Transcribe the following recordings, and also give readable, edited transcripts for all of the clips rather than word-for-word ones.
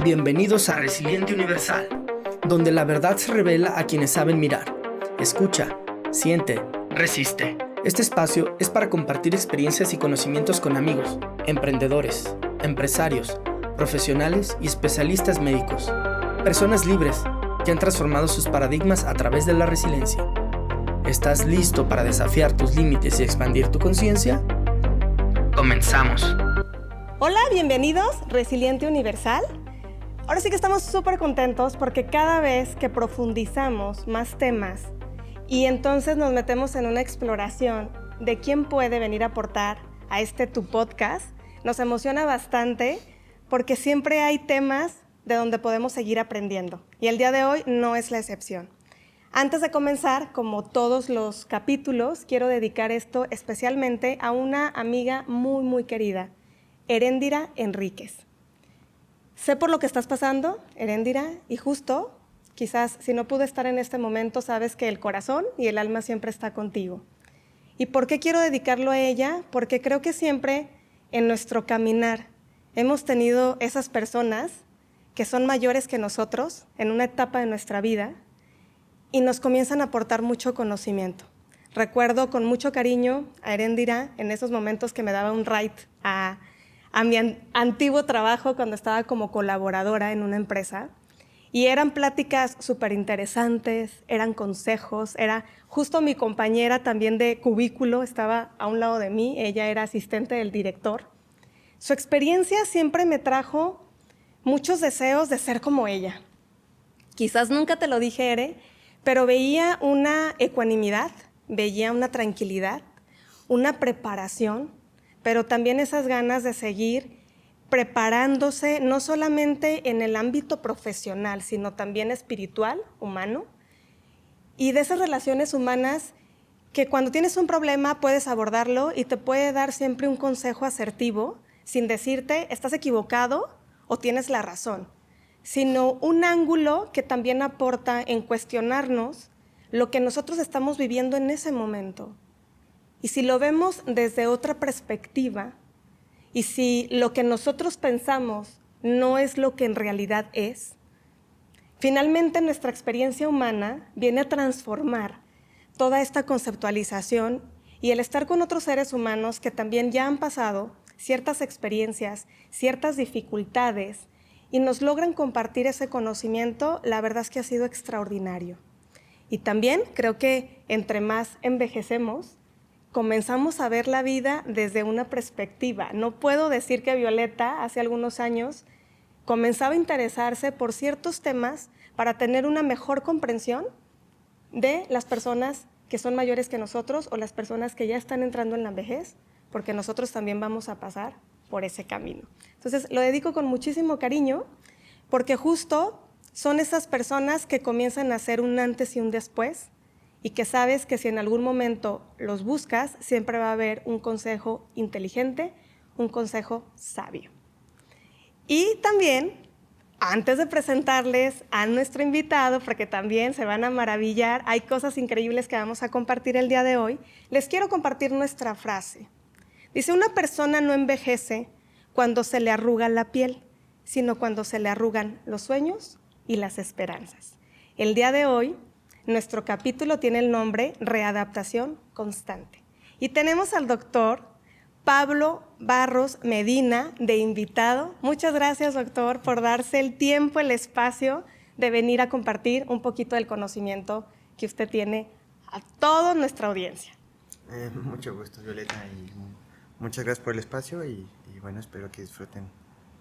Bienvenidos a Resiliente Universal, donde la verdad se revela a quienes saben mirar. Escucha, siente, resiste. Este espacio es para compartir experiencias y conocimientos con amigos, emprendedores, empresarios, profesionales y especialistas médicos. Personas libres que han transformado sus paradigmas a través de la resiliencia. ¿Estás listo para desafiar tus límites y expandir tu conciencia? ¡Comenzamos! Hola, bienvenidos, Resiliente Universal. Ahora sí que estamos súper contentos porque cada vez que profundizamos más temas y entonces nos metemos en una exploración de quién puede venir a aportar a tu podcast, nos emociona bastante porque siempre hay temas de donde podemos seguir aprendiendo. Y el día de hoy no es la excepción. Antes de comenzar, como todos los capítulos, quiero dedicar esto especialmente a una amiga muy, muy querida, Heréndira Enríquez. Sé por lo que estás pasando, Heréndira, y justo, quizás si no pude estar en este momento, sabes que el corazón y el alma siempre está contigo. ¿Y por qué quiero dedicarlo a ella? Porque creo que siempre en nuestro caminar hemos tenido esas personas que son mayores que nosotros en una etapa de nuestra vida y nos comienzan a aportar mucho conocimiento. Recuerdo con mucho cariño a Heréndira en esos momentos que me daba un ride a mi antiguo trabajo cuando estaba como colaboradora en una empresa. Y eran pláticas súper interesantes, eran consejos, era justo mi compañera también de cubículo, estaba a un lado de mí, ella era asistente del director. Su experiencia siempre me trajo muchos deseos de ser como ella. Quizás nunca te lo dije, Ere, pero veía una ecuanimidad, veía una tranquilidad, una preparación, pero también esas ganas de seguir preparándose, no solamente en el ámbito profesional, sino también espiritual, humano, y de esas relaciones humanas que cuando tienes un problema puedes abordarlo y te puede dar siempre un consejo asertivo, sin decirte estás equivocado o tienes la razón, sino un ángulo que también aporta en cuestionarnos lo que nosotros estamos viviendo en ese momento. Y si lo vemos desde otra perspectiva, y si lo que nosotros pensamos no es lo que en realidad es, finalmente nuestra experiencia humana viene a transformar toda esta conceptualización y el estar con otros seres humanos que también ya han pasado ciertas experiencias, ciertas dificultades, y nos logran compartir ese conocimiento, la verdad es que ha sido extraordinario. Y también creo que entre más envejecemos, comenzamos a ver la vida desde una perspectiva. No puedo decir que Violeta hace algunos años comenzaba a interesarse por ciertos temas para tener una mejor comprensión de las personas que son mayores que nosotros o las personas que ya están entrando en la vejez, porque nosotros también vamos a pasar por ese camino. Entonces, lo dedico con muchísimo cariño porque justo son esas personas que comienzan a hacer un antes y un después y que sabes que si en algún momento los buscas, siempre va a haber un consejo inteligente, un consejo sabio. Y también, antes de presentarles a nuestro invitado, porque también se van a maravillar, hay cosas increíbles que vamos a compartir el día de hoy, les quiero compartir nuestra frase. Dice, una persona no envejece cuando se le arruga la piel, sino cuando se le arrugan los sueños y las esperanzas. El día de hoy, nuestro capítulo tiene el nombre Readaptación Constante. Y tenemos al doctor Pablo Barros Medina de invitado. Muchas gracias, doctor, por darse el tiempo, el espacio de venir a compartir un poquito del conocimiento que usted tiene a toda nuestra audiencia. Mucho gusto, Violeta, y muchas gracias por el espacio y bueno, espero que disfruten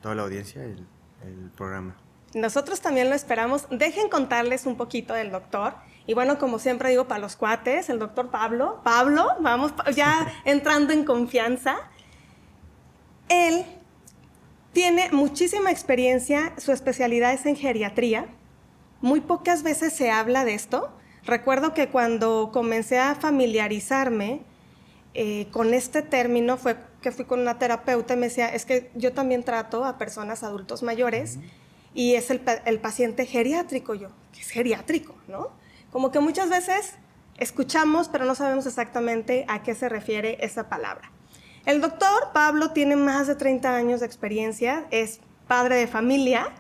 toda la audiencia el programa. Nosotros también lo esperamos. Dejen contarles un poquito del doctor. Y bueno, como siempre digo, para los cuates, el doctor Pablo, vamos ya entrando en confianza. Él tiene muchísima experiencia, su especialidad es en geriatría. Muy pocas veces se habla de esto. Recuerdo que cuando comencé a familiarizarme con este término fue que fui con una terapeuta y me decía, es que yo también trato a personas adultos mayores y es el paciente geriátrico. Yo, ¿qué es geriátrico? ¿No? Como que muchas veces escuchamos, pero no sabemos exactamente a qué se refiere esa palabra. El doctor Pablo tiene más de 30 años de experiencia, es padre de familia,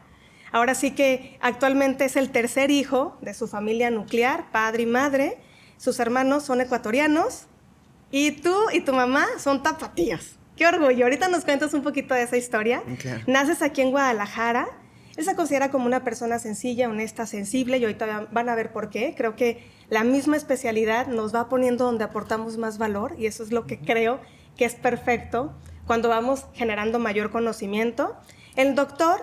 Ahora sí que actualmente es el tercer hijo de su familia nuclear, padre y madre. Sus hermanos son ecuatorianos y tú y tu mamá son tapatíos. ¡Qué orgullo! Ahorita nos cuentas un poquito de esa historia. Claro. Naces aquí en Guadalajara. Él se considera como una persona sencilla, honesta, sensible y ahorita van a ver por qué. Creo que la misma especialidad nos va poniendo donde aportamos más valor y eso es lo que creo que es perfecto cuando vamos generando mayor conocimiento. El doctor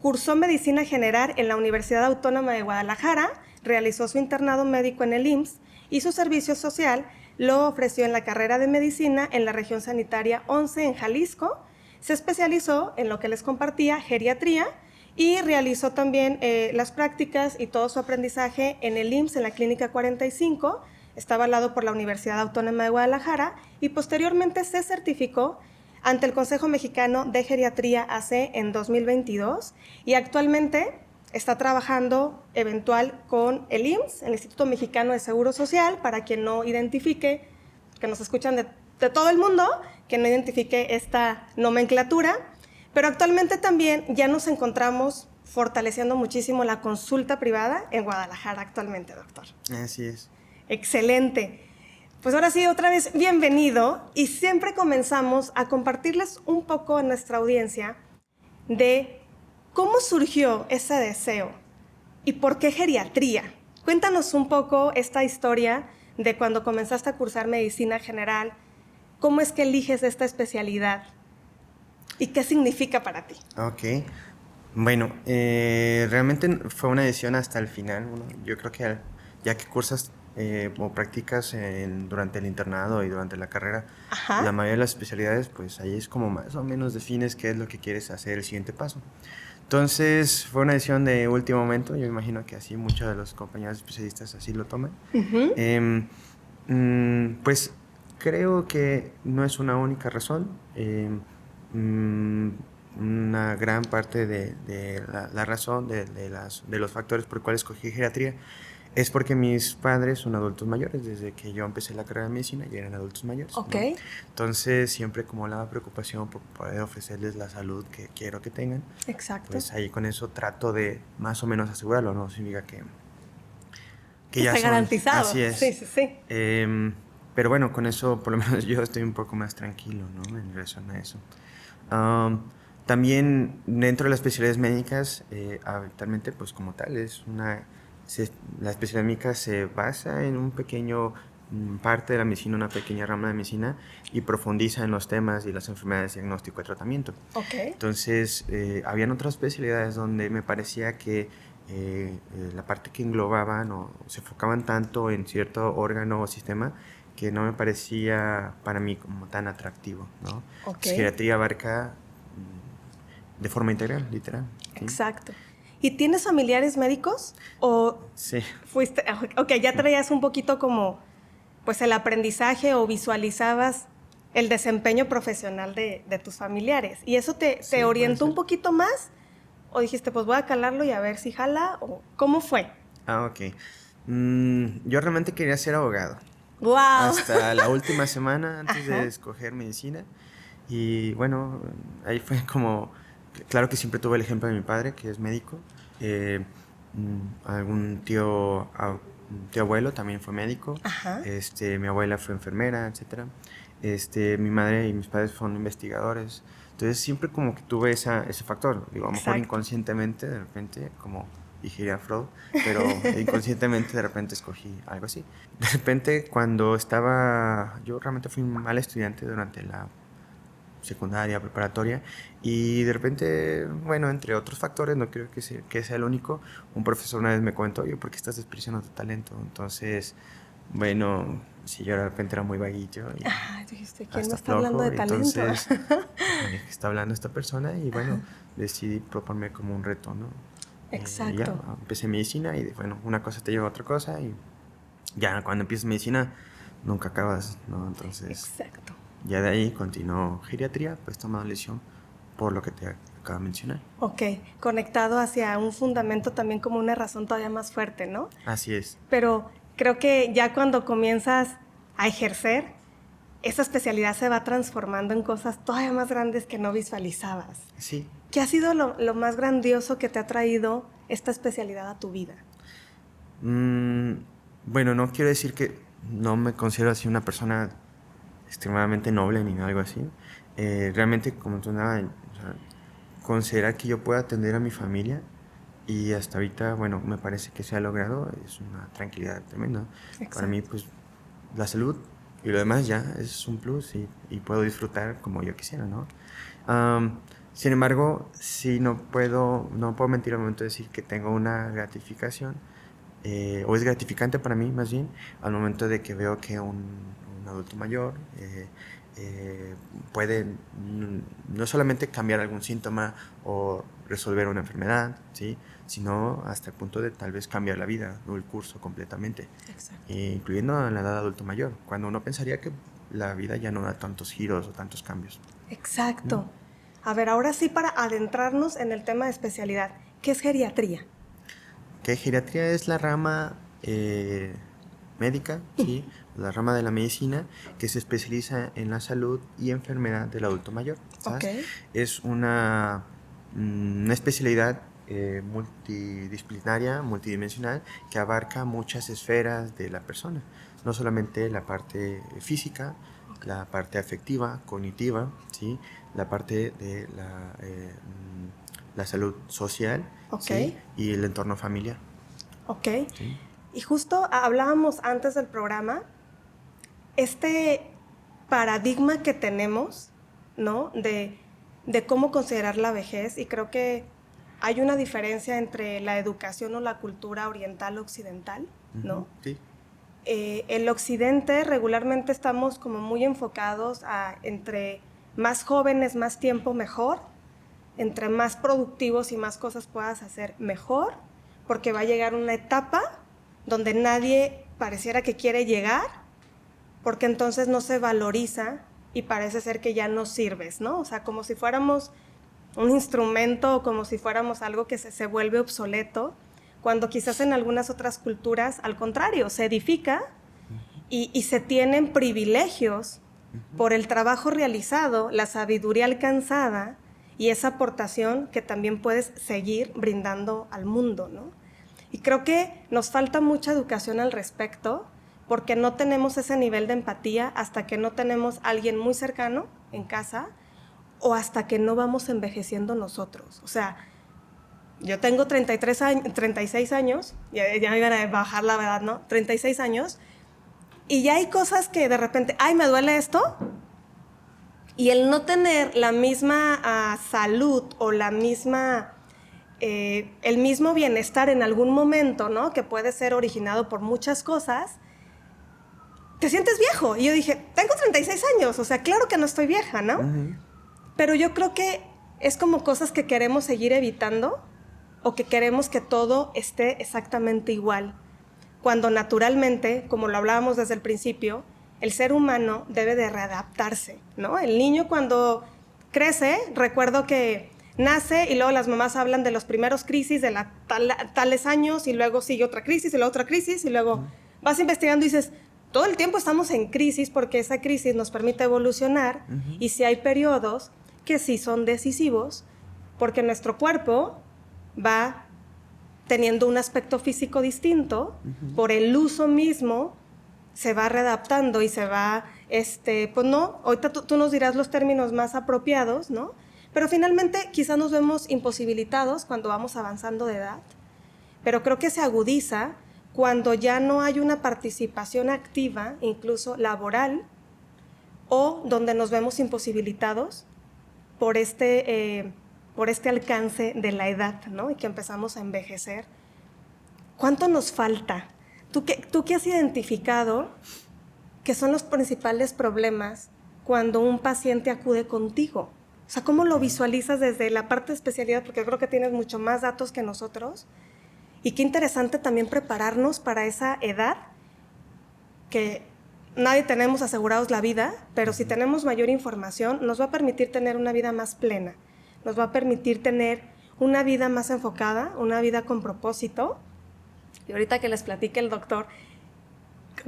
cursó medicina general en la Universidad Autónoma de Guadalajara, realizó su internado médico en el IMSS y su servicio social lo ofreció en la carrera de medicina en la región sanitaria 11 en Jalisco. Se especializó en lo que les compartía, geriatría, y realizó también las prácticas y todo su aprendizaje en el IMSS, en la Clínica 45, está avalado por la Universidad Autónoma de Guadalajara, y posteriormente se certificó ante el Consejo Mexicano de Geriatría AC en 2022, y actualmente está trabajando eventual con el IMSS, el Instituto Mexicano de Seguro Social, para quien no identifique, que nos escuchan de todo el mundo, que no identifique esta nomenclatura, pero actualmente también ya nos encontramos fortaleciendo muchísimo la consulta privada en Guadalajara actualmente, doctor. Así es. Excelente. Pues ahora sí, otra vez, bienvenido. Y siempre comenzamos a compartirles un poco a nuestra audiencia de cómo surgió ese deseo y por qué geriatría. Cuéntanos un poco esta historia de cuando comenzaste a cursar medicina general. ¿Cómo es que eliges esta especialidad? ¿Y qué significa para ti? Ok. Bueno, realmente fue una decisión hasta el final. Bueno, yo creo que ya que cursas o practicas durante el internado y durante la carrera, Ajá. la mayoría de las especialidades, pues ahí es como más o menos defines qué es lo que quieres hacer, el siguiente paso. Entonces fue una decisión de último momento. Yo imagino que así muchos de los compañeros especialistas así lo toman. Uh-huh. Pues creo que no es una única razón. Una gran parte de la razón de los factores por los cuales escogí geriatría es porque mis padres son adultos mayores. Desde que yo empecé la carrera de medicina ya eran adultos mayores, Ok. ¿no? Entonces siempre como la preocupación por poder ofrecerles la salud que quiero que tengan, Exacto. pues ahí con eso trato de más o menos asegurarlo, no significa que Que ya esté son, garantizado. así es. Sí, sí, sí. Pero bueno, con eso por lo menos yo estoy un poco más tranquilo, ¿no? En relación a eso. También dentro de las especialidades médicas, actualmente pues como tal la especialidad médica se basa en un pequeño parte de la medicina, una pequeña rama de medicina, y profundiza en los temas y las enfermedades, diagnóstico y tratamiento. Ok. Entonces, habían otras especialidades donde me parecía que la parte que englobaban o se enfocaban tanto en cierto órgano o sistema que no me parecía para mí como tan atractivo, ¿no? Ok. Entonces, geriatría abarca de forma integral, literal. ¿Sí? Exacto. ¿Y tienes familiares médicos? ¿O Sí. fuiste, ok, ya traías un poquito como, pues, el aprendizaje o visualizabas el desempeño profesional de tus familiares? ¿Y eso te Sí, orientó puede un ser. poquito más? ¿O dijiste, pues voy a calarlo y a ver si jala? ¿O cómo fue? Ok. Yo realmente quería ser abogado. ¡Wow! Hasta la última semana antes Ajá. de escoger medicina. Y bueno, ahí fue como, claro que siempre tuve el ejemplo de mi padre, que es médico. Un tío abuelo también fue médico. Ajá. Mi abuela fue enfermera, etcétera. Mi madre y mis padres fueron investigadores. Entonces siempre como que tuve ese factor. Digo, a lo mejor Exacto. inconscientemente, de repente, como diría Freud, pero inconscientemente de repente escogí algo así. De repente cuando yo realmente fui un mal estudiante durante la secundaria, preparatoria, y de repente, bueno, entre otros factores, no creo que sea el único, un profesor una vez me comentó, oye, ¿por qué estás desperdiciando tu talento? Entonces, bueno, si yo de repente era muy vaguillo y Ay, dijiste, ¿quién hasta me está hablando de flojo, talento? entonces, ¿de qué está hablando esta persona? Y bueno, decidí proponerme como un reto, ¿no? Exacto. Ya empecé medicina y bueno, una cosa te lleva a otra cosa y ya cuando empiezas medicina nunca acabas, ¿no? Entonces, Exacto. ya de ahí continuó geriatría, pues tomando lesión por lo que te acabo de mencionar. Ok, conectado hacia un fundamento también como una razón todavía más fuerte, ¿no? Así es. Pero creo que ya cuando comienzas a ejercer, esa especialidad se va transformando en cosas todavía más grandes que no visualizabas. Sí, ¿Qué ha sido lo más grandioso que te ha traído esta especialidad a tu vida? Bueno, no quiero decir que no me considero así una persona extremadamente noble ni algo así. Realmente, como tú nada, o sea, considerar que yo pueda atender a mi familia y hasta ahorita, bueno, me parece que se ha logrado, es una tranquilidad tremenda. Exacto. Para mí, pues, la salud y lo demás ya es un plus y puedo disfrutar como yo quisiera, ¿no? Sin embargo, sí no puedo mentir al momento de decir que tengo una gratificación, o es gratificante para mí más bien, al momento de que veo que un adulto mayor puede no solamente cambiar algún síntoma o resolver una enfermedad, ¿sí? Sino hasta el punto de tal vez cambiar la vida o el curso completamente, incluyendo en la edad adulto mayor, cuando uno pensaría que la vida ya no da tantos giros o tantos cambios. Exacto. A ver, ahora sí, para adentrarnos en el tema de especialidad, ¿qué es geriatría? Que geriatría es la rama médica, ¿sí? La rama de la medicina que se especializa en la salud y enfermedad del adulto mayor, ¿sabes? Okay. Es una especialidad multidisciplinaria, multidimensional, que abarca muchas esferas de la persona, no solamente la parte física, la parte afectiva, cognitiva, ¿sí? La parte de la salud social, ¿sí? Y el entorno familiar. Ok. ¿Sí? Y justo hablábamos antes del programa, este paradigma que tenemos, ¿no? De cómo considerar la vejez, y creo que hay una diferencia entre la educación o la cultura oriental occidental, ¿no? Sí. El occidente regularmente estamos como muy enfocados a entre más jóvenes, más tiempo, mejor, entre más productivos y más cosas puedas hacer, mejor, porque va a llegar una etapa donde nadie pareciera que quiere llegar, porque entonces no se valoriza y parece ser que ya no sirves, ¿no? O sea, como si fuéramos un instrumento o como si fuéramos algo que se vuelve obsoleto, cuando quizás en algunas otras culturas, al contrario, se edifica y se tienen privilegios por el trabajo realizado, la sabiduría alcanzada y esa aportación que también puedes seguir brindando al mundo, ¿no? Y creo que nos falta mucha educación al respecto, porque no tenemos ese nivel de empatía hasta que no tenemos a alguien muy cercano en casa o hasta que no vamos envejeciendo nosotros. O sea, yo tengo 36 años, ya me iban a bajar la verdad, ¿no? 36 años, y ya hay cosas que de repente, ay, me duele esto, y el no tener la misma salud o la misma... el mismo bienestar en algún momento, ¿no? Que puede ser originado por muchas cosas, te sientes viejo. Y yo dije, tengo 36 años, o sea, claro que no estoy vieja, ¿no? Pero yo creo que es como cosas que queremos seguir evitando o que queremos que todo esté exactamente igual, cuando naturalmente, como lo hablábamos desde el principio, el ser humano debe de readaptarse, ¿no? El niño cuando crece, recuerdo que nace y luego las mamás hablan de los primeros crisis de tales años y luego sigue otra crisis y luego otra crisis y luego vas investigando y dices, todo el tiempo estamos en crisis porque esa crisis nos permite evolucionar y sí hay periodos que sí son decisivos porque nuestro cuerpo va teniendo un aspecto físico distinto, por el uso mismo se va readaptando y se va, pues no, ahorita tú nos dirás los términos más apropiados, ¿no? Pero finalmente quizás nos vemos imposibilitados cuando vamos avanzando de edad, pero creo que se agudiza cuando ya no hay una participación activa, incluso laboral, o donde nos vemos imposibilitados por este alcance de la edad, ¿no? Y que empezamos a envejecer. ¿Cuánto nos falta? ¿Tú qué has identificado que son los principales problemas cuando un paciente acude contigo? O sea, ¿cómo lo visualizas desde la parte de especialidad? Porque creo que tienes mucho más datos que nosotros. Y qué interesante también prepararnos para esa edad que nadie tenemos asegurados la vida, pero si tenemos mayor información nos va a permitir tener una vida más plena, nos va a permitir tener una vida más enfocada, una vida con propósito. Y ahorita que les platique el doctor,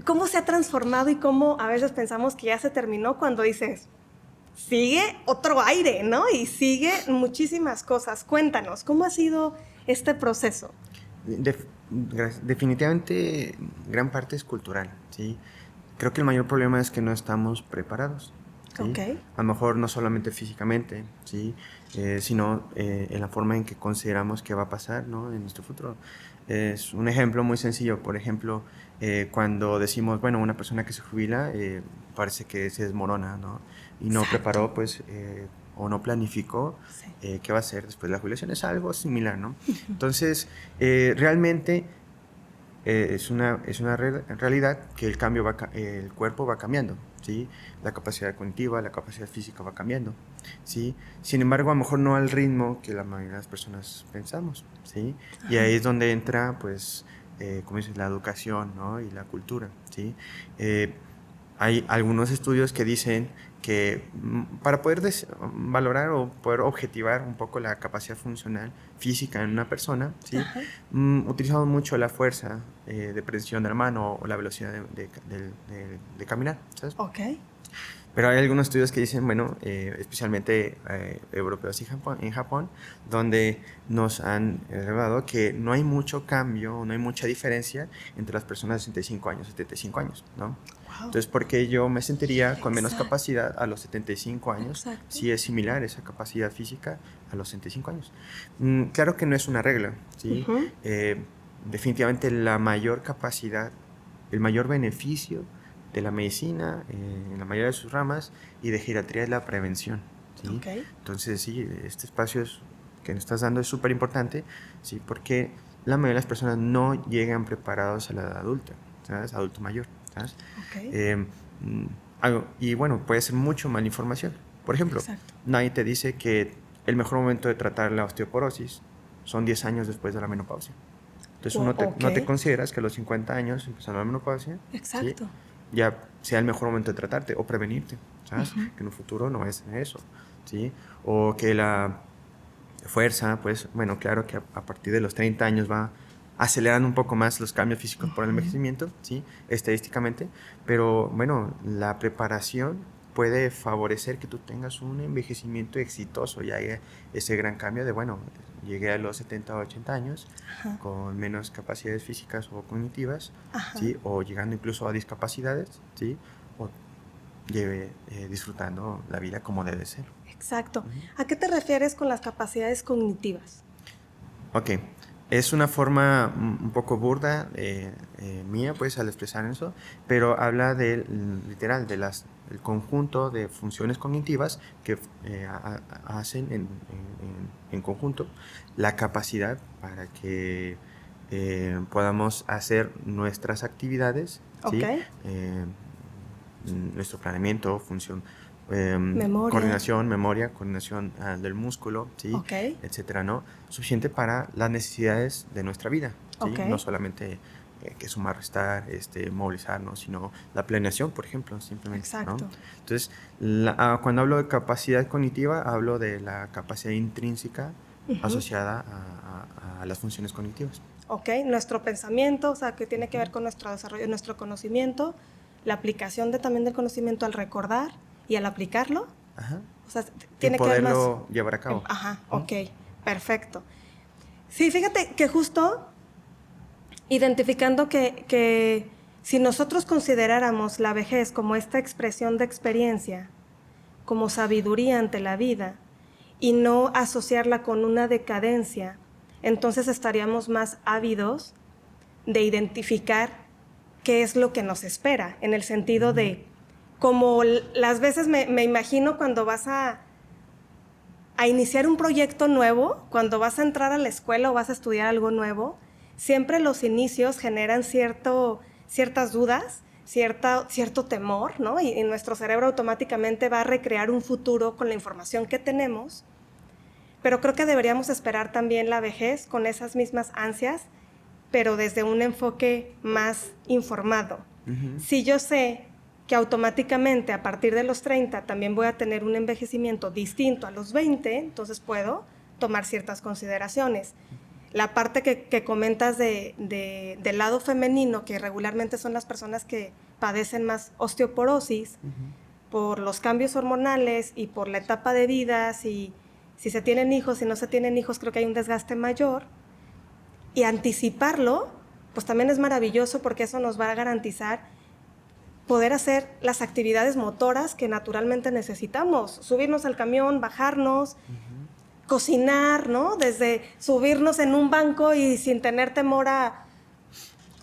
¿cómo se ha transformado y cómo a veces pensamos que ya se terminó cuando dices, sigue otro aire, ¿no? Y sigue muchísimas cosas. Cuéntanos, ¿cómo ha sido este proceso? Definitivamente gran parte es cultural, ¿sí? Creo que el mayor problema es que no estamos preparados, ¿sí? Ok. A lo mejor no solamente físicamente, ¿sí? Sino en la forma en que consideramos que va a pasar, ¿no? En nuestro futuro. Es un ejemplo muy sencillo, por ejemplo, cuando decimos, bueno, una persona que se jubila parece que se desmorona, ¿no? Y no Exacto. preparó, pues, o no planificó Sí. qué va a hacer después de la jubilación. Es algo similar, ¿no? Entonces, realmente es una realidad que el cambio el cuerpo va cambiando, ¿sí? La capacidad cognitiva, la capacidad física va cambiando, ¿sí? Sin embargo, a lo mejor no al ritmo que la mayoría de las personas pensamos, ¿sí? Y ahí es donde entra, pues, como dices, la educación, ¿no? Y la cultura, ¿sí? Hay algunos estudios que dicen que para poder valorar o poder objetivar un poco la capacidad funcional física en una persona, ¿sí? Utilizamos mucho la fuerza de precisión de la mano o la velocidad de caminar, ¿sabes? Ok. Pero hay algunos estudios que dicen, bueno, especialmente europeos y en Japón, donde nos han revelado que no hay mucho cambio, no hay mucha diferencia entre las personas de 65 años y 75 años, ¿no? Wow. Entonces, ¿por qué yo me sentiría con menos Exacto. capacidad a los 75 años Exacto. si es similar esa capacidad física a los 65 años? Claro que no es una regla, ¿sí? Ujú. Definitivamente la mayor capacidad, el mayor beneficio de la medicina, en la mayoría de sus ramas, y de geriatría es la prevención, ¿sí? Ok. Entonces, sí, este espacio que nos estás dando es súper importante, ¿sí? Porque la mayoría de las personas no llegan preparados a la edad adulta, ¿sabes? Adulto mayor, ¿sabes? Ok. Y bueno, puede ser mucho mala información. Por ejemplo, Exacto. nadie te dice que el mejor momento de tratar la osteoporosis son 10 años después de la menopausia. Entonces, no te Ok. consideras que a los 50 años, empezando la menopausia, ¿sí? Exacto. Ya sea el mejor momento de tratarte o prevenirte, ¿sabes? Ujú. Que en un futuro no es eso, ¿sí? O que la fuerza, pues, bueno, claro que a partir de los 30 años va acelerando un poco más los cambios físicos por el envejecimiento, ¿sí? Estadísticamente, pero bueno, la preparación puede favorecer que tú tengas un envejecimiento exitoso, ya haya ese gran cambio de, bueno, llegué a los 70 o 80 años Ajá. con menos capacidades físicas o cognitivas, Ajá. ¿sí? O llegando incluso a discapacidades, ¿sí? O lleve disfrutando la vida como debe ser. Exacto. Ujú. ¿A qué te refieres con las capacidades cognitivas? Ok, es una forma un poco burda mía, pues, al expresar eso, pero habla literal, el conjunto de funciones cognitivas que hacen en conjunto la capacidad para que podamos hacer nuestras actividades, Ok. ¿sí? Nuestro planeamiento, Memoria. coordinación del músculo, ¿sí? Ok. Etcétera, ¿no? Suficiente para las necesidades de nuestra vida, ¿sí? Ok. No solamente que sumar, restar, movilizarnos, sino la planeación, por ejemplo, simplemente, ¿no? Exacto. Entonces, cuando hablo de capacidad cognitiva, hablo de la capacidad intrínseca asociada a las funciones cognitivas. Ok. Nuestro pensamiento, o sea, que tiene que ver con nuestro desarrollo, nuestro conocimiento, la aplicación también del conocimiento al recordar y al aplicarlo. Ajá. O sea, Y tiene que ver más... poderlo llevar a cabo. Ajá, ok, perfecto. Sí, fíjate que justo identificando que si nosotros consideráramos la vejez como esta expresión de experiencia, como sabiduría ante la vida, y no asociarla con una decadencia, entonces estaríamos más ávidos de identificar qué es lo que nos espera, en el sentido de, como las veces me imagino cuando vas a iniciar un proyecto nuevo, cuando vas a entrar a la escuela o vas a estudiar algo nuevo, siempre los inicios generan ciertas dudas, cierto temor, ¿no? Y nuestro cerebro automáticamente va a recrear un futuro con la información que tenemos, pero creo que deberíamos esperar también la vejez con esas mismas ansias, pero desde un enfoque más informado. Ujú. Si yo sé que automáticamente a partir de los 30 también voy a tener un envejecimiento distinto a los 20, entonces puedo tomar ciertas consideraciones. La parte que comentas del lado femenino, que regularmente son las personas que padecen más osteoporosis, por los cambios hormonales y por la etapa de vida, si se tienen hijos, si no se tienen hijos, creo que hay un desgaste mayor. Y anticiparlo, pues también es maravilloso porque eso nos va a garantizar poder hacer las actividades motoras que naturalmente necesitamos. Subirnos al camión, bajarnos, cocinar, ¿no? Desde subirnos en un banco y sin tener temor a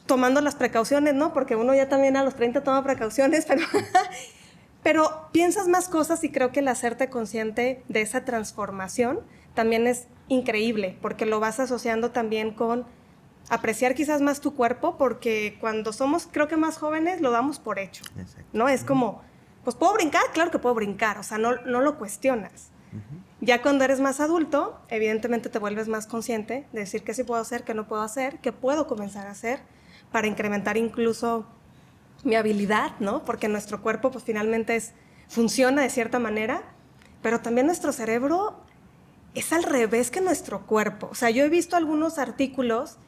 tomando las precauciones, ¿no? Porque uno ya también a los 30 toma precauciones, pero piensas más cosas y creo que el hacerte consciente de esa transformación también es increíble, porque lo vas asociando también con apreciar quizás más tu cuerpo, porque cuando somos, creo que más jóvenes, lo damos por hecho, ¿no? Es como, pues, ¿puedo brincar? Claro que puedo brincar, o sea, no lo cuestionas. Ya cuando eres más adulto, evidentemente te vuelves más consciente de decir qué sí puedo hacer, qué no puedo hacer, qué puedo comenzar a hacer para incrementar incluso mi habilidad, ¿no? Porque nuestro cuerpo, pues, finalmente funciona de cierta manera, pero también nuestro cerebro es al revés que nuestro cuerpo. O sea, yo he visto algunos artículos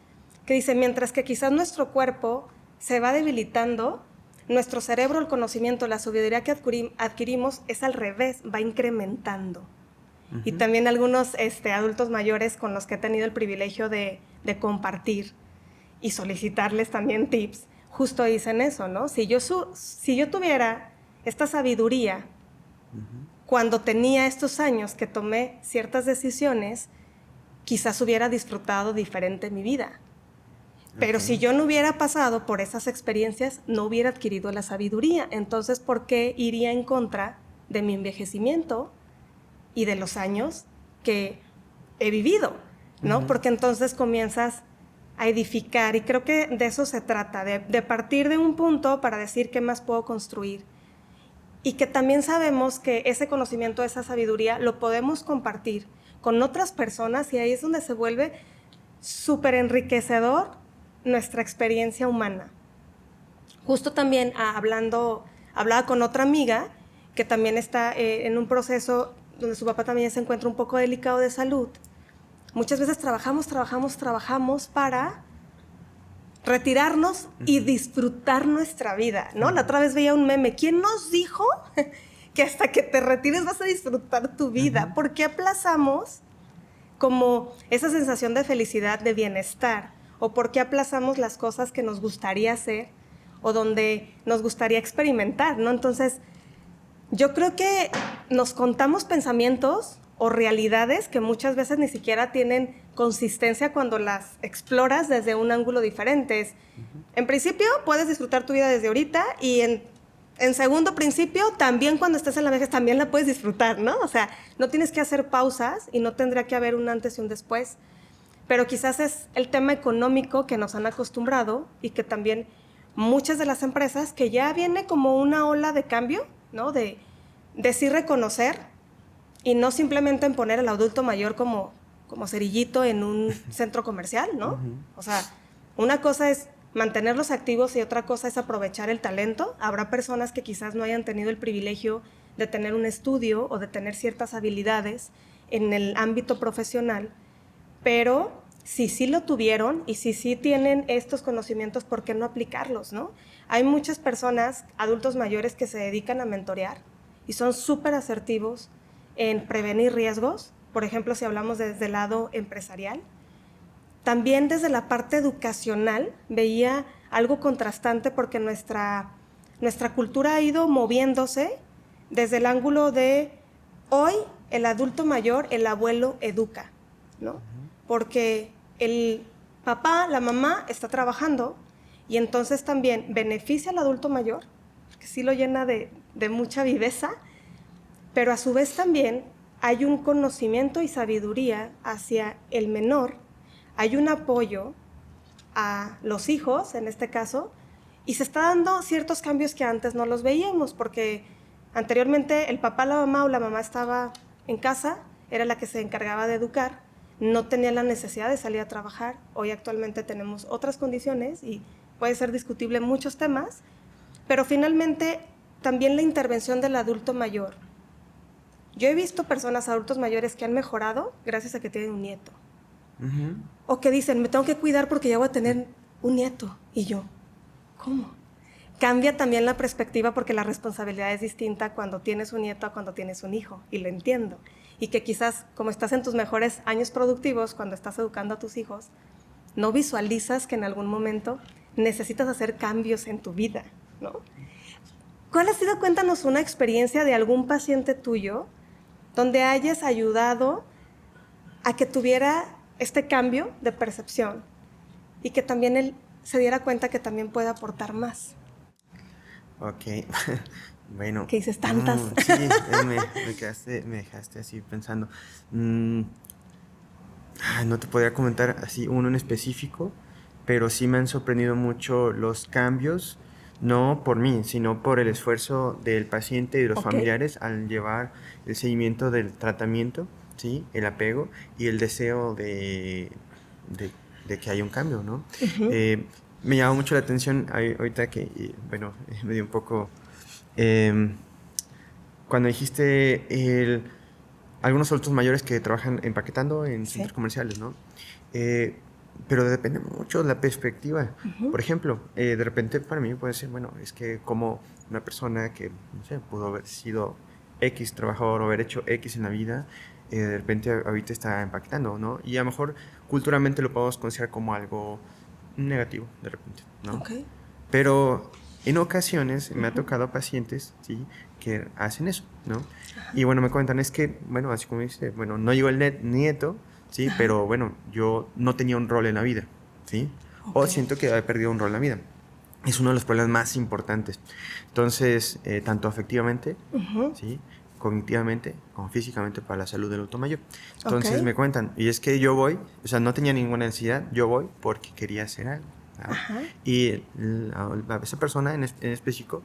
que dicen, mientras que quizás nuestro cuerpo se va debilitando, nuestro cerebro, el conocimiento, la sabiduría que adquirimos es al revés, va incrementando. Y también algunos adultos mayores con los que he tenido el privilegio de compartir y solicitarles también tips, justo dicen eso, ¿no? Si yo tuviera esta sabiduría cuando tenía estos años que tomé ciertas decisiones, quizás hubiera disfrutado diferente mi vida. Pero si yo no hubiera pasado por esas experiencias, no hubiera adquirido la sabiduría. Entonces, ¿por qué iría en contra de mi envejecimiento y de los años que he vivido, ¿no? Porque entonces comienzas a edificar, y creo que de eso se trata, de partir de un punto para decir qué más puedo construir. Y que también sabemos que ese conocimiento, esa sabiduría, lo podemos compartir con otras personas, y ahí es donde se vuelve súper enriquecedor nuestra experiencia humana. Justo también hablaba con otra amiga que también está en un proceso donde su papá también se encuentra un poco delicado de salud. Muchas veces trabajamos para retirarnos y disfrutar nuestra vida, ¿no? La otra vez veía un meme. ¿Quién nos dijo que hasta que te retires vas a disfrutar tu vida? ¿Por qué aplazamos como esa sensación de felicidad, de bienestar? ¿O por qué aplazamos las cosas que nos gustaría hacer o donde nos gustaría experimentar, ¿no? Entonces, yo creo que nos contamos pensamientos o realidades que muchas veces ni siquiera tienen consistencia cuando las exploras desde un ángulo diferente. En principio, puedes disfrutar tu vida desde ahorita, y en segundo principio, también cuando estés en la vejez, también la puedes disfrutar, ¿no? O sea, no tienes que hacer pausas y no tendría que haber un antes y un después. Pero quizás es el tema económico que nos han acostumbrado, y que también muchas de las empresas, que ya viene como una ola de cambio, ¿no? De sí reconocer y no simplemente en poner al adulto mayor como cerillito en un centro comercial, ¿no? O sea, una cosa es mantenerlos activos y otra cosa es aprovechar el talento. Habrá personas que quizás no hayan tenido el privilegio de tener un estudio o de tener ciertas habilidades en el ámbito profesional, pero si sí lo tuvieron y si sí tienen estos conocimientos, ¿por qué no aplicarlos, no? Hay muchas personas, adultos mayores, que se dedican a mentorear y son súper asertivos en prevenir riesgos. Por ejemplo, si hablamos desde el lado empresarial. También desde la parte educacional veía algo contrastante, porque nuestra cultura ha ido moviéndose desde el ángulo de hoy el adulto mayor, el abuelo educa, ¿no? Porque el papá, la mamá está trabajando, y entonces también beneficia al adulto mayor, porque sí lo llena de mucha viveza, pero a su vez también hay un conocimiento y sabiduría hacia el menor, hay un apoyo a los hijos, en este caso, y se está dando ciertos cambios que antes no los veíamos, porque anteriormente el papá, la mamá o la mamá estaba en casa, era la que se encargaba de educar, no tenía la necesidad de salir a trabajar. Hoy actualmente tenemos otras condiciones y puede ser discutible en muchos temas, pero finalmente también la intervención del adulto mayor. Yo he visto personas, adultos mayores, que han mejorado gracias a que tienen un nieto. O que dicen, me tengo que cuidar porque ya voy a tener un nieto. Y yo, ¿cómo? cambia también la perspectiva porque la responsabilidad es distinta cuando tienes un nieto a cuando tienes un hijo, y lo entiendo. Y que quizás, como estás en tus mejores años productivos, cuando estás educando a tus hijos, no visualizas que en algún momento necesitas hacer cambios en tu vida, ¿no? ¿Cuál ha sido, cuéntanos, una experiencia de algún paciente tuyo donde hayas ayudado a que tuviera este cambio de percepción y que también él se diera cuenta que también puede aportar más? Ok, bueno. Que dices tantas. Sí, me dejaste así pensando. No te podría comentar así uno en específico, pero sí me han sorprendido mucho los cambios, no por mí, sino por el esfuerzo del paciente y de los familiares al llevar el seguimiento del tratamiento, ¿sí? El apego y el deseo de que haya un cambio, ¿no? Uh-huh. Me llama mucho la atención ahorita que, bueno, me dio un poco... cuando dijiste algunos adultos mayores que trabajan empaquetando en centros comerciales, ¿no? Pero depende mucho de la perspectiva. Uh-huh. Por ejemplo, de repente para mí puede ser, bueno, es que como una persona que, no sé, pudo haber sido X trabajador o haber hecho X en la vida, de repente ahorita está empaquetando, ¿no? Y a lo mejor culturalmente lo podemos considerar como algo negativo, de repente, ¿no? Okay. Pero en ocasiones me ha tocado pacientes, ¿sí?, que hacen eso, ¿no? Y bueno, me cuentan, es que, bueno, así como dice, bueno, no llegó el nieto, ¿sí? Pero bueno, yo no tenía un rol en la vida, ¿sí? O siento que he perdido un rol en la vida. Es uno de los problemas más importantes. Entonces, tanto afectivamente, ¿sí?, cognitivamente, como físicamente para la salud del adulto mayor. Entonces me cuentan, y es que yo voy, o sea, no tenía ninguna necesidad, yo voy porque quería hacer algo, ¿no? Y a esa persona en específico,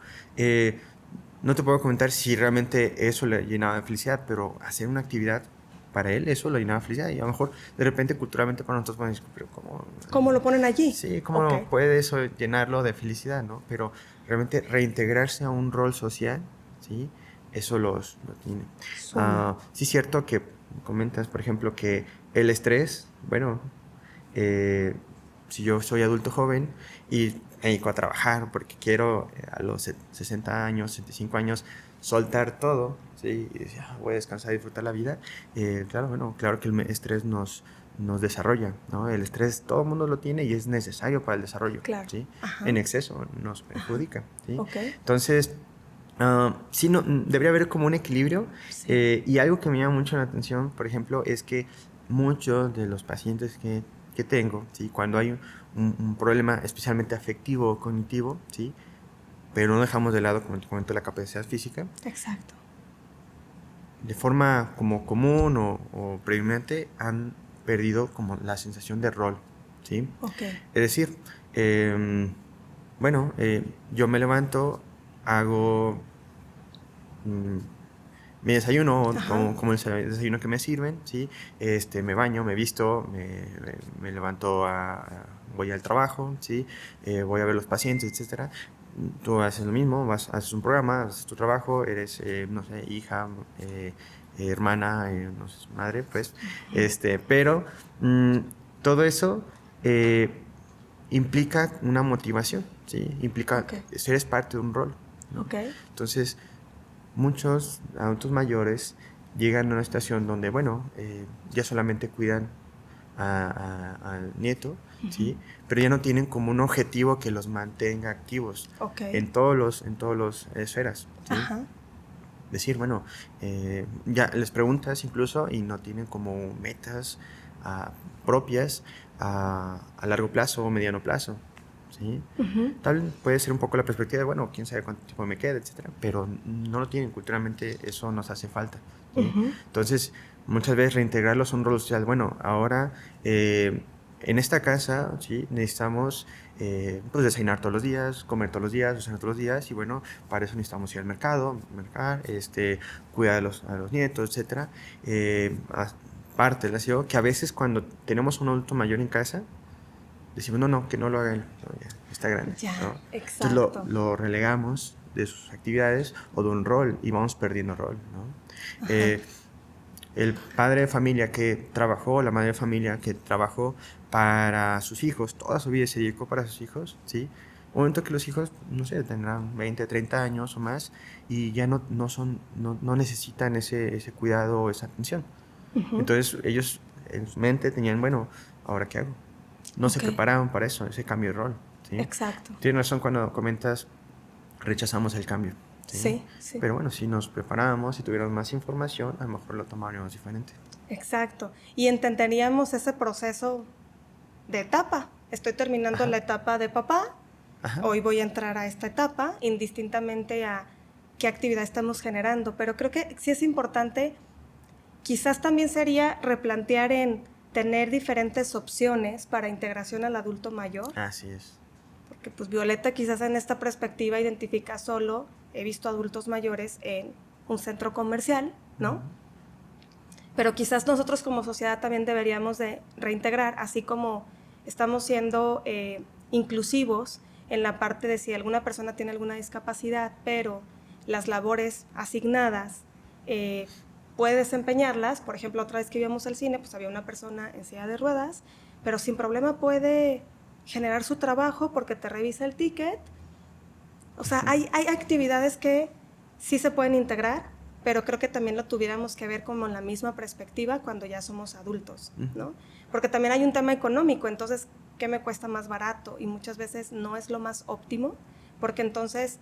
no te puedo comentar si realmente eso le llenaba de felicidad, pero hacer una actividad para él, eso le llenaba de felicidad. Y a lo mejor, de repente, culturalmente para nosotros podemos decir, pero ¿cómo lo ponen allí? Sí, ¿cómo puede eso llenarlo de felicidad, no? Pero realmente reintegrarse a un rol social, ¿sí?, eso lo tiene. Sí es cierto que comentas, por ejemplo, que el estrés, bueno, si yo soy adulto joven y me dedico a trabajar porque quiero a los 60 años, 65 años, soltar todo, ¿sí?, y decir, voy a descansar y disfrutar la vida, claro que el estrés nos desarrolla, ¿no? El estrés todo el mundo lo tiene y es necesario para el desarrollo, claro. ¿sí? En exceso nos perjudica, ¿sí? Okay. Entonces, sí, no, debería haber como un equilibrio, y algo que me llama mucho la atención, por ejemplo, es que muchos de los pacientes que tengo, ¿sí?, cuando hay un problema especialmente afectivo o cognitivo, ¿sí?, pero no dejamos de lado, como te comento, la capacidad física. Exacto. De forma como común o previamente han perdido como la sensación de rol, ¿sí? Es decir, yo me levanto, hago mi desayuno, como el desayuno que me sirven, ¿sí? Me baño, me visto, me levanto, voy al trabajo, ¿sí? Voy a ver los pacientes, etcétera. Tú haces lo mismo, haces un programa, haces tu trabajo, eres, no sé, hija, hermana, no sé, madre, pues. Pero todo eso implica una motivación, ¿sí? Implica eres parte de un rol, ¿no? Entonces, muchos adultos mayores llegan a una situación donde, ya solamente cuidan al nieto, ¿sí? Pero ya no tienen como un objetivo que los mantenga activos en todos los esferas, ¿sí? Decir, ya les preguntas incluso y no tienen como metas propias a largo plazo o mediano plazo, ¿sí? Tal vez puede ser un poco la perspectiva de, quién sabe cuánto tiempo me queda, etcétera, pero no lo tienen culturalmente, eso nos hace falta, ¿sí? Entonces, muchas veces reintegrarlos a un rol social. Ahora en esta casa, ¿sí?, necesitamos pues desayunar todos los días, comer todos los días, cenar todos los días, y para eso necesitamos ir al mercado, cuidar a los nietos, etcétera. Parte del aseo, que a veces cuando tenemos un adulto mayor en casa, decimos, que no lo haga él, ya está grande, ¿no? Exacto. Entonces lo relegamos de sus actividades o de un rol y vamos perdiendo rol, ¿no? El padre de familia que trabajó, la madre de familia que trabajó para sus hijos, toda su vida se dedicó para sus hijos, ¿sí? Un momento que los hijos, no sé, tendrán 20, 30 años o más y ya no necesitan ese cuidado o esa atención. Entonces ellos en su mente tenían, bueno, ¿ahora qué hago? No se preparaban para eso, ese cambio de rol. ¿Sí? Exacto. Tienes razón cuando comentas, rechazamos el cambio. ¿Sí? Sí. Pero bueno, si nos preparamos, si tuviéramos más información, a lo mejor lo tomaríamos diferente. Exacto. Y entenderíamos ese proceso de etapa. Estoy terminando la etapa de papá, hoy voy a entrar a esta etapa, indistintamente a qué actividad estamos generando. Pero creo que sí es importante, quizás también sería replantear en tener diferentes opciones para integración al adulto mayor. Así es. Porque pues Violeta quizás en esta perspectiva identifica solo, he visto adultos mayores en un centro comercial, ¿no? Pero quizás nosotros como sociedad también deberíamos de reintegrar, así como estamos siendo inclusivos en la parte de si alguna persona tiene alguna discapacidad, pero las labores asignadas puede desempeñarlas. Por ejemplo, otra vez que íbamos al cine, pues había una persona en silla de ruedas, pero sin problema puede generar su trabajo porque te revisa el ticket. O sea, hay actividades que sí se pueden integrar, pero creo que también lo tuviéramos que ver como en la misma perspectiva cuando ya somos adultos, ¿no? Porque también hay un tema económico, entonces, ¿qué me cuesta más barato? Y muchas veces no es lo más óptimo, porque entonces,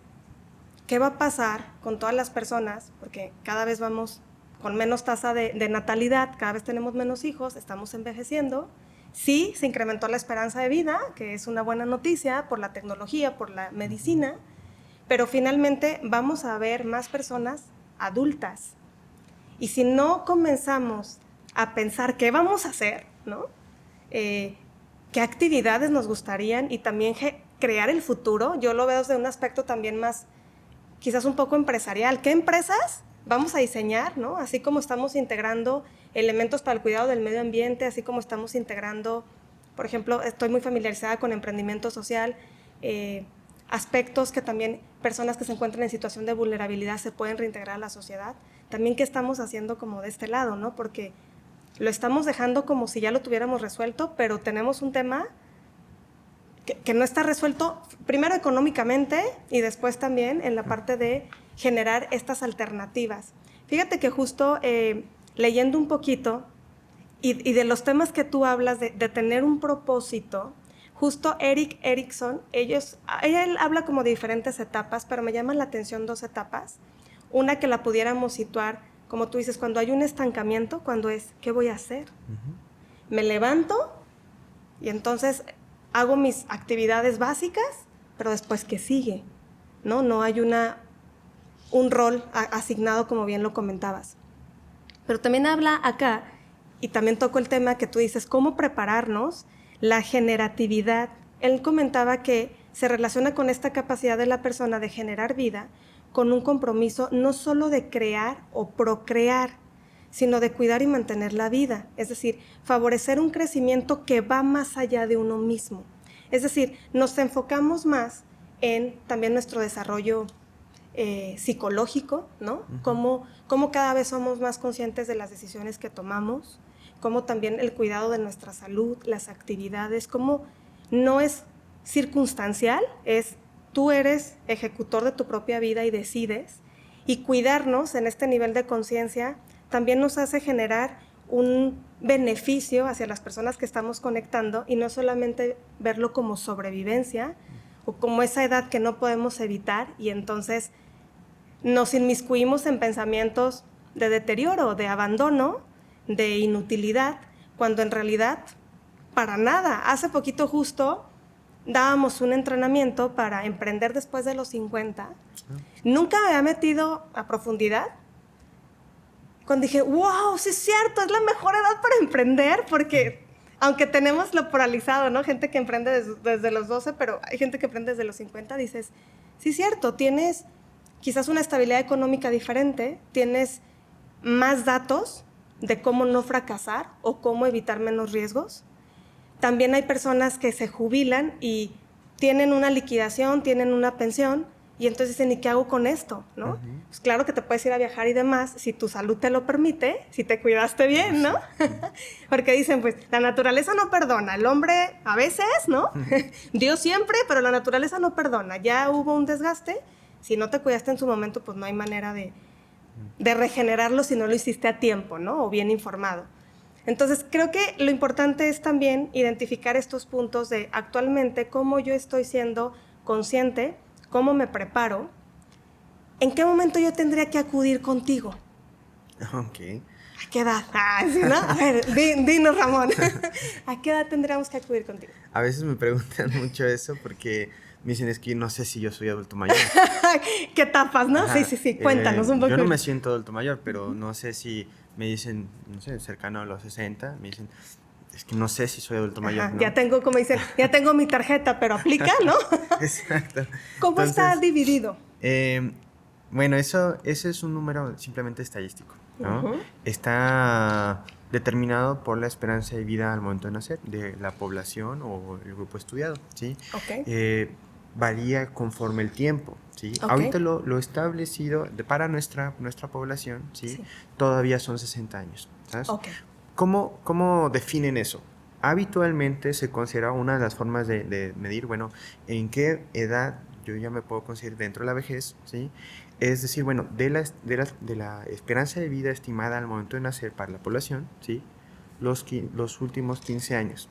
¿qué va a pasar con todas las personas? Porque cada vez vamos con menos tasa de natalidad, cada vez tenemos menos hijos, estamos envejeciendo. Sí, se incrementó la esperanza de vida, que es una buena noticia por la tecnología, por la medicina, pero finalmente vamos a ver más personas adultas. Y si no comenzamos a pensar qué vamos a hacer, ¿no? Qué actividades nos gustarían y también crear el futuro, yo lo veo desde un aspecto también más, quizás un poco empresarial. ¿Qué empresas vamos a diseñar, ¿no? Así como estamos integrando elementos para el cuidado del medio ambiente, así como estamos integrando, por ejemplo, estoy muy familiarizada con emprendimiento social, aspectos que también personas que se encuentran en situación de vulnerabilidad se pueden reintegrar a la sociedad. También qué estamos haciendo como de este lado, ¿no? Porque lo estamos dejando como si ya lo tuviéramos resuelto, pero tenemos un tema que no está resuelto, primero económicamente y después también en la parte de generar estas alternativas. Fíjate que justo leyendo un poquito y de los temas que tú hablas de tener un propósito, justo Erik Erikson, él habla como de diferentes etapas, pero me llaman la atención dos etapas. Una que la pudiéramos situar, como tú dices, cuando hay un estancamiento, cuando es, ¿qué voy a hacer? Me levanto y entonces hago mis actividades básicas, pero después, ¿qué sigue? No hay un rol asignado, como bien lo comentabas. Pero también habla acá, y también toco el tema que tú dices, ¿cómo prepararnos? La generatividad. Él comentaba que se relaciona con esta capacidad de la persona de generar vida con un compromiso no solo de crear o procrear, sino de cuidar y mantener la vida. Es decir, favorecer un crecimiento que va más allá de uno mismo. Es decir, nos enfocamos más en también nuestro desarrollo psicológico, ¿no? Cómo cada vez somos más conscientes de las decisiones que tomamos, cómo también el cuidado de nuestra salud, las actividades, cómo no es circunstancial, es tú eres ejecutor de tu propia vida y decides, y cuidarnos en este nivel de conciencia también nos hace generar un beneficio hacia las personas que estamos conectando y no solamente verlo como sobrevivencia o como esa edad que no podemos evitar y entonces nos inmiscuimos en pensamientos de deterioro, de abandono, de inutilidad, cuando en realidad para nada. Hace poquito justo dábamos un entrenamiento para emprender después de los 50. Nunca me había metido a profundidad. Cuando dije, wow, sí es cierto, es la mejor edad para emprender, porque aunque tenemos lo polarizado, ¿no? Gente que emprende desde los 12, pero hay gente que emprende desde los 50, dices, sí es cierto, tienes quizás una estabilidad económica diferente, tienes más datos de cómo no fracasar o cómo evitar menos riesgos. También hay personas que se jubilan y tienen una liquidación, tienen una pensión, Y entonces dicen, ¿y qué hago con esto? ¿No? Pues claro que te puedes ir a viajar y demás, si tu salud te lo permite, si te cuidaste bien, ¿no? Porque dicen, pues, la naturaleza no perdona, el hombre a veces, ¿no? Dios siempre, pero la naturaleza no perdona. Ya hubo un desgaste, si no te cuidaste en su momento, pues no hay manera de regenerarlo si no lo hiciste a tiempo, ¿no? O bien informado. Entonces, creo que lo importante es también identificar estos puntos de actualmente cómo yo estoy siendo consciente, cómo me preparo, en qué momento yo tendría que acudir contigo. Ok. ¿A qué edad? Ah, ¿sí, no? A ver, dinos, Ramón. ¿A qué edad tendríamos que acudir contigo? A veces me preguntan mucho eso porque me dicen, es que no sé si yo soy adulto mayor. ¿Qué etapas, no? Ajá, Sí. Cuéntanos un poco. Yo no me siento adulto mayor, pero no sé si me dicen, no sé, cercano a los 60, me dicen, es que no sé si soy adulto mayor, ¿no? Ya tengo, como dicen, ya tengo mi tarjeta, pero aplica, ¿no? Exacto. ¿Cómo está dividido? Bueno, ese es un número simplemente estadístico, ¿no? Está determinado por la esperanza de vida al momento de nacer de la población o el grupo estudiado, ¿sí? Ok. Varía conforme el tiempo, ¿sí? Ok. Ahorita lo establecido para nuestra población, ¿sí? Todavía son 60 años, ¿sabes? Ok. ¿Cómo definen eso? Habitualmente se considera una de las formas de medir, bueno, en qué edad yo ya me puedo considerar dentro de la vejez, ¿sí? Es decir, bueno, de la esperanza de vida estimada al momento de nacer para la población, ¿sí? Los últimos 15 años.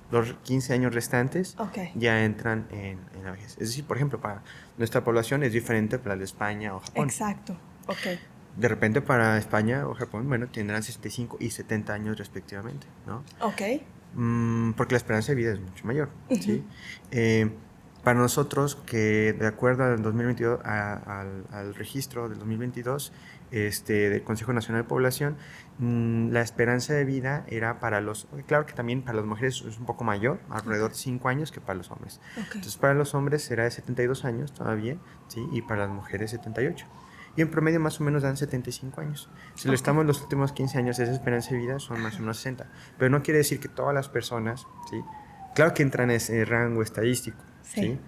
Los 15 años restantes ya entran en la vejez. Es decir, por ejemplo, para nuestra población es diferente para la de España o Japón. Exacto, ok. De repente para España o Japón, bueno, tendrán 65 y 70 años respectivamente, ¿no? Ok. Porque la esperanza de vida es mucho mayor, ¿sí? Para nosotros, que de acuerdo al 2022, al registro del 2022 del Consejo Nacional de Población, la esperanza de vida era claro que también para las mujeres es un poco mayor, alrededor de 5 años que para los hombres. Entonces para los hombres era de 72 años todavía, ¿sí? Y para las mujeres 78. Y en promedio más o menos dan 75 años. Si lo estamos los últimos 15 años, esa esperanza de vida son más o menos 60. Pero no quiere decir que todas las personas, ¿sí? Claro que entran en ese rango estadístico, ¿sí?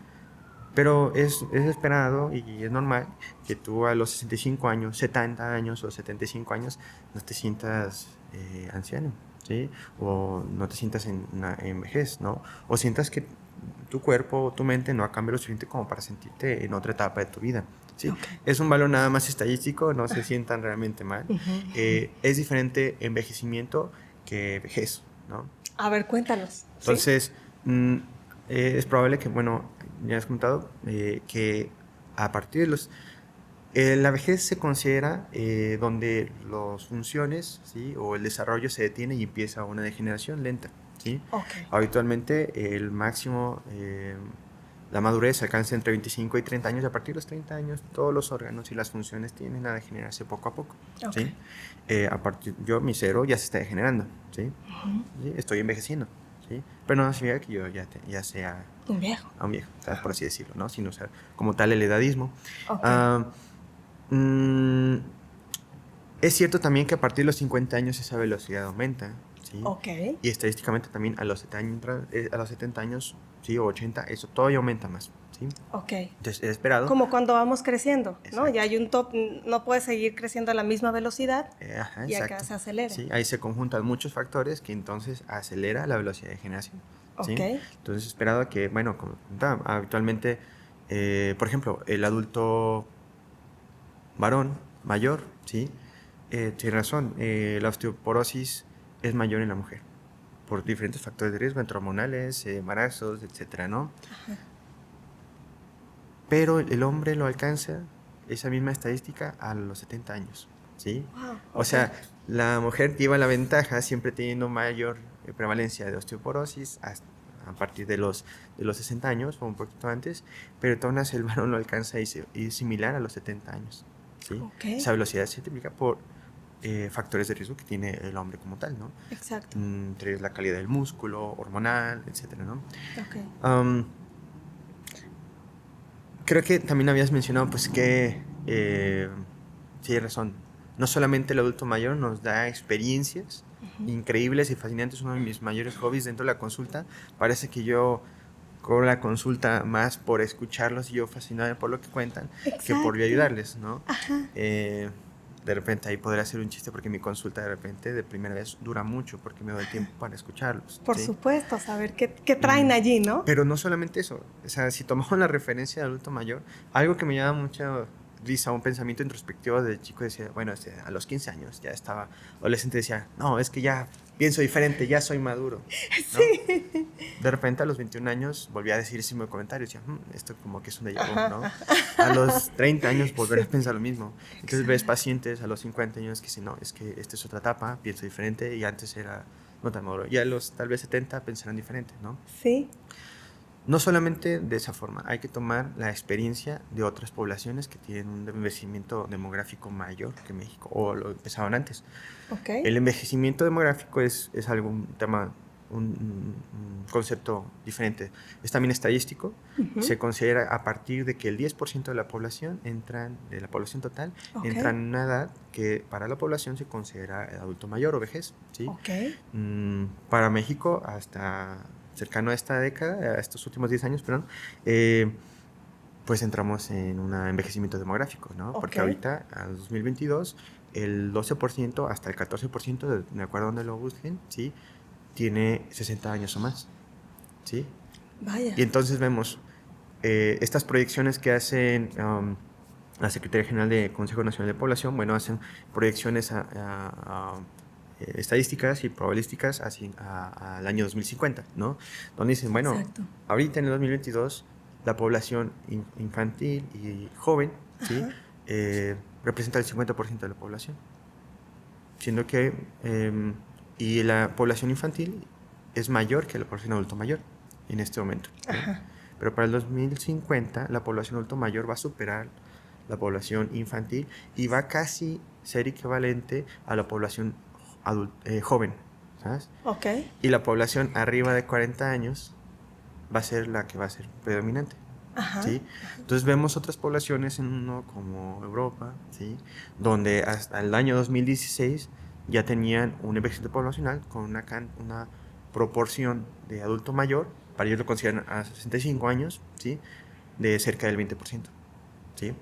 Pero es esperado y es normal que tú a los 65 años, 70 años o 75 años no te sientas anciano, ¿sí? O no te sientas en vejez, ¿no? O sientas que tu cuerpo o tu mente no ha cambiado lo suficiente como para sentirte en otra etapa de tu vida, ¿sí? Es un valor nada más estadístico, no se sientan realmente mal. Es diferente envejecimiento que vejez, ¿no? A ver, cuéntanos. Entonces, es probable que, bueno, ya has comentado, que a partir de la vejez se considera donde las funciones, ¿sí? O el desarrollo se detiene y empieza una degeneración lenta, ¿sí? Habitualmente el máximo, la madurez se alcanza entre 25 y 30 años, y a partir de los 30 años todos los órganos y las funciones tienden a degenerarse poco a poco, ¿sí? Mi cerebro ya se está degenerando, ¿sí? ¿Sí? Estoy envejeciendo, ¿sí? Pero no significa que yo ya sea un viejo, ¿sabes? Por así decirlo, ¿no? Sino, o sea, como tal el edadismo. Es cierto también que a partir de los 50 años esa velocidad aumenta, ¿sí? Y estadísticamente también a los 70 años, ¿sí? O 80, eso todavía aumenta más, ¿sí? Entonces es esperado. Como cuando vamos creciendo, Exacto. ¿no? Ya hay un top, no puede seguir creciendo a la misma velocidad y exacto. acá se acelera. Sí, ahí se conjuntan muchos factores que entonces acelera la velocidad de generación, ¿sí? Entonces es esperado que, bueno, como comentaba, habitualmente, por ejemplo, el adulto varón mayor, ¿sí? Tiene razón, la osteoporosis es mayor en la mujer por diferentes factores de riesgo, entre hormonales, embarazos, etcétera, ¿no? Pero el hombre lo alcanza, esa misma estadística, a los 70 años, ¿sí? O sea, la mujer lleva la ventaja siempre teniendo mayor prevalencia de osteoporosis a partir de los 60 años o un poquito antes, pero entonces el varón lo alcanza y es similar a los 70 años, ¿sí? Esa velocidad se multiplica por factores de riesgo que tiene el hombre como tal, ¿no? Exacto. Entre la calidad del músculo, hormonal, etcétera, ¿no? Creo que también habías mencionado, pues, que sí, hay razón. No solamente el adulto mayor nos da experiencias increíbles y fascinantes. Uno de mis mayores hobbies dentro de la consulta, parece que yo cobro la consulta más por escucharlos y yo fascinado por lo que cuentan que por Exacto. ayudarles, ¿no? Ajá. De repente ahí podría hacer un chiste porque mi consulta de repente de primera vez dura mucho porque me doy el tiempo para escucharlos, Por ¿sí? supuesto, saber qué traen allí, ¿no? Pero no solamente eso, o sea, si tomamos la referencia de adulto mayor, algo que me llama mucha risa, un pensamiento introspectivo de chico decía, bueno, a los 15 años ya estaba adolescente, decía, no, es que ya pienso diferente, ya soy maduro, ¿no? De repente a los 21 años volví a decir ese mismo comentario, decía, esto como que es un déjà vu, ¿no? A los 30 años volver a pensar lo mismo. Entonces ves pacientes a los 50 años que dicen, no, es que esta es otra etapa, pienso diferente y antes era no tan maduro. Y a los tal vez 70 pensarán diferente, ¿no? Sí. No solamente de esa forma, hay que tomar la experiencia de otras poblaciones que tienen un envejecimiento demográfico mayor que México, o lo empezaban antes. Ok. El envejecimiento demográfico es algo, un tema, un concepto diferente. Es también estadístico. Se considera a partir de que el 10% de la población de la población total, Ok. entra en una edad que para la población se considera adulto mayor o vejez, ¿sí? Ok. Para México, hasta cercano a esta década, a estos últimos 10 años, perdón, pues entramos en un envejecimiento demográfico, ¿no? Ok. Porque ahorita, al 2022, el 12% hasta el 14%, de acuerdo a donde lo busquen, ¿sí? Tiene 60 años o más, ¿sí? Vaya. Y entonces vemos estas proyecciones que hacen la Secretaría General de Consejo Nacional de Población, bueno, hacen proyecciones estadísticas y probabilísticas al año 2050, ¿no? Donde dicen, bueno, Exacto. ahorita en el 2022 la población infantil y joven, ¿sí? Representa el 50% de la población, siendo que y la población infantil es mayor que la población adulto mayor en este momento, ¿no? Pero para el 2050 la población adulto mayor va a superar la población infantil y va a casi ser equivalente a la población joven, ¿sabes? Ok. Y la población arriba de 40 años va a ser la que va a ser predominante, ¿sí? Entonces vemos otras poblaciones como Europa, ¿sí? Donde hasta el año 2016 ya tenían un envejecimiento poblacional con una proporción de adulto mayor, para ellos lo consideran a 65 años, ¿sí? De cerca del 20%, ¿sí?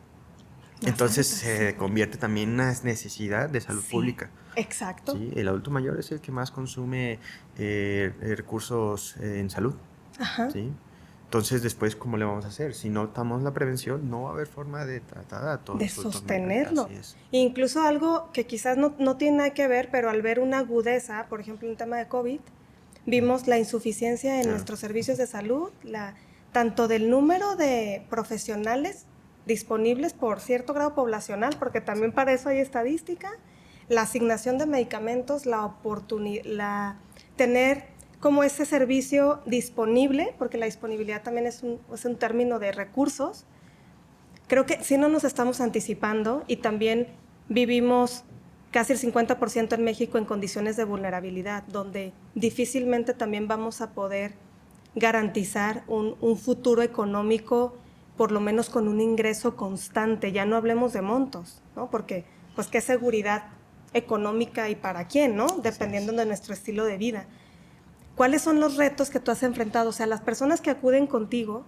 Entonces se convierte también en una necesidad de salud pública. Exacto. ¿Sí? El adulto mayor es el que más consume recursos en salud. ¿Sí? Entonces, después, ¿cómo le vamos a hacer? Si no tomamos la prevención, no va a haber forma de tratar a todos De los adultos mayores. sostenerlo. Así es. Incluso algo que quizás no tiene nada que ver, pero al ver una agudeza, por ejemplo, en el tema de COVID, vimos la insuficiencia en nuestros servicios de salud, tanto del número de profesionales disponibles por cierto grado poblacional, porque también para eso hay estadística, la asignación de medicamentos, tener como ese servicio disponible, porque la disponibilidad también es un término de recursos. Creo que sí no nos estamos anticipando y también vivimos casi el 50% en México en condiciones de vulnerabilidad, donde difícilmente también vamos a poder garantizar un futuro económico, por lo menos con un ingreso constante. Ya no hablemos de montos, ¿no? Porque, pues, ¿qué seguridad económica y para quién, ¿no? Dependiendo de nuestro estilo de vida. ¿Cuáles son los retos que tú has enfrentado? O sea, las personas que acuden contigo,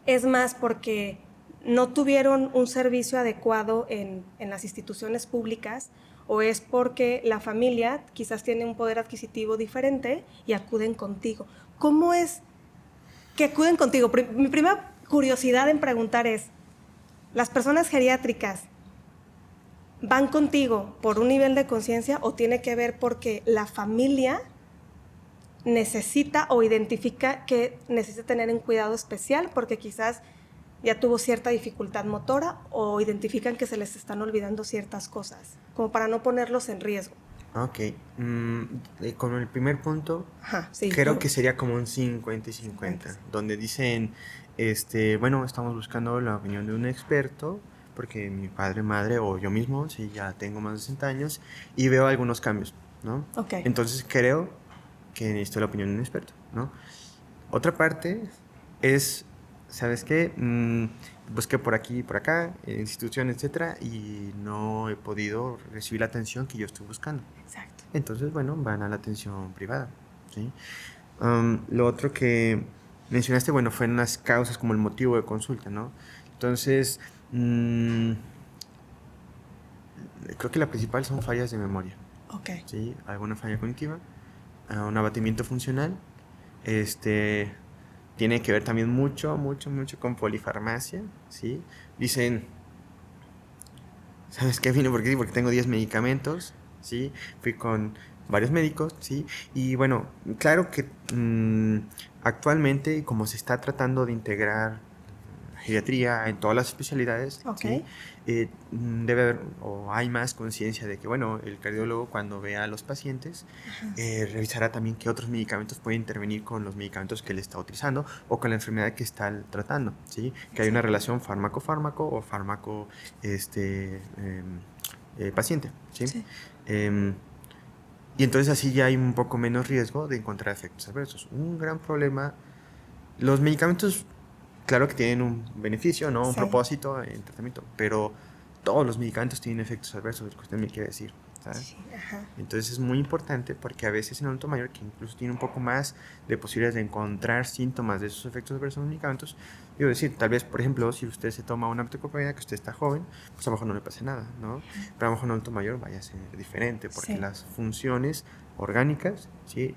es más porque no tuvieron un servicio adecuado en las instituciones públicas, o es porque la familia quizás tiene un poder adquisitivo diferente y acuden contigo. ¿Cómo es que acuden contigo? Mi primera curiosidad en preguntar es, ¿las personas geriátricas van contigo por un nivel de conciencia o tiene que ver porque la familia necesita o identifica que necesita tener un cuidado especial porque quizás ya tuvo cierta dificultad motora o identifican que se les están olvidando ciertas cosas, como para no ponerlos en riesgo? Ok. Con el primer punto, Sí, creo que sería como un 50 y 50, donde dicen, bueno, estamos buscando la opinión de un experto, porque mi padre, madre o yo mismo, sí, ya tengo más de 60 años y veo algunos cambios, ¿no? Okay. Entonces creo que necesito la opinión de un experto, ¿no? Otra parte es, ¿sabes qué? Busqué por aquí y por acá, institución, etcétera, y no he podido recibir la atención que yo estoy buscando. Exacto. Entonces, bueno, van a la atención privada, ¿sí? Lo otro que mencionaste, bueno, fueron las causas como el motivo de consulta, ¿no? Entonces, creo que la principal son fallas de memoria. Ok. ¿Sí? Alguna falla cognitiva, un abatimiento funcional, tiene que ver también mucho con polifarmacia, ¿sí? Dicen, ¿sabes qué? Vine porque sí, porque tengo 10 medicamentos, ¿sí? Fui con varios médicos, ¿sí? Y bueno, claro que actualmente, como se está tratando de integrar geriatría en todas las especialidades, Ok. ¿sí? Debe haber o hay más conciencia de que, bueno, el cardiólogo cuando vea a los pacientes revisará también qué otros medicamentos pueden intervenir con los medicamentos que él está utilizando o con la enfermedad que está tratando, ¿sí? Que hay una relación fármaco-fármaco o fármaco paciente, ¿sí? Sí. Y entonces así ya hay un poco menos riesgo de encontrar efectos adversos. Un gran problema, los medicamentos, claro que tienen un beneficio, ¿no? Un Sí. propósito en tratamiento, pero todos los medicamentos tienen efectos adversos, es lo que usted me quiere decir, ¿sabes? Sí, ajá. Entonces es muy importante porque a veces en adulto mayor, que incluso tiene un poco más de posibilidades de encontrar síntomas de esos efectos adversos en los medicamentos, digo decir, tal vez, por ejemplo, si usted se toma una metoclopramida, que usted está joven, pues a lo mejor no le pasa nada, ¿no? Pero a lo mejor en adulto mayor vaya a ser diferente porque Sí. las funciones orgánicas, ¿sí?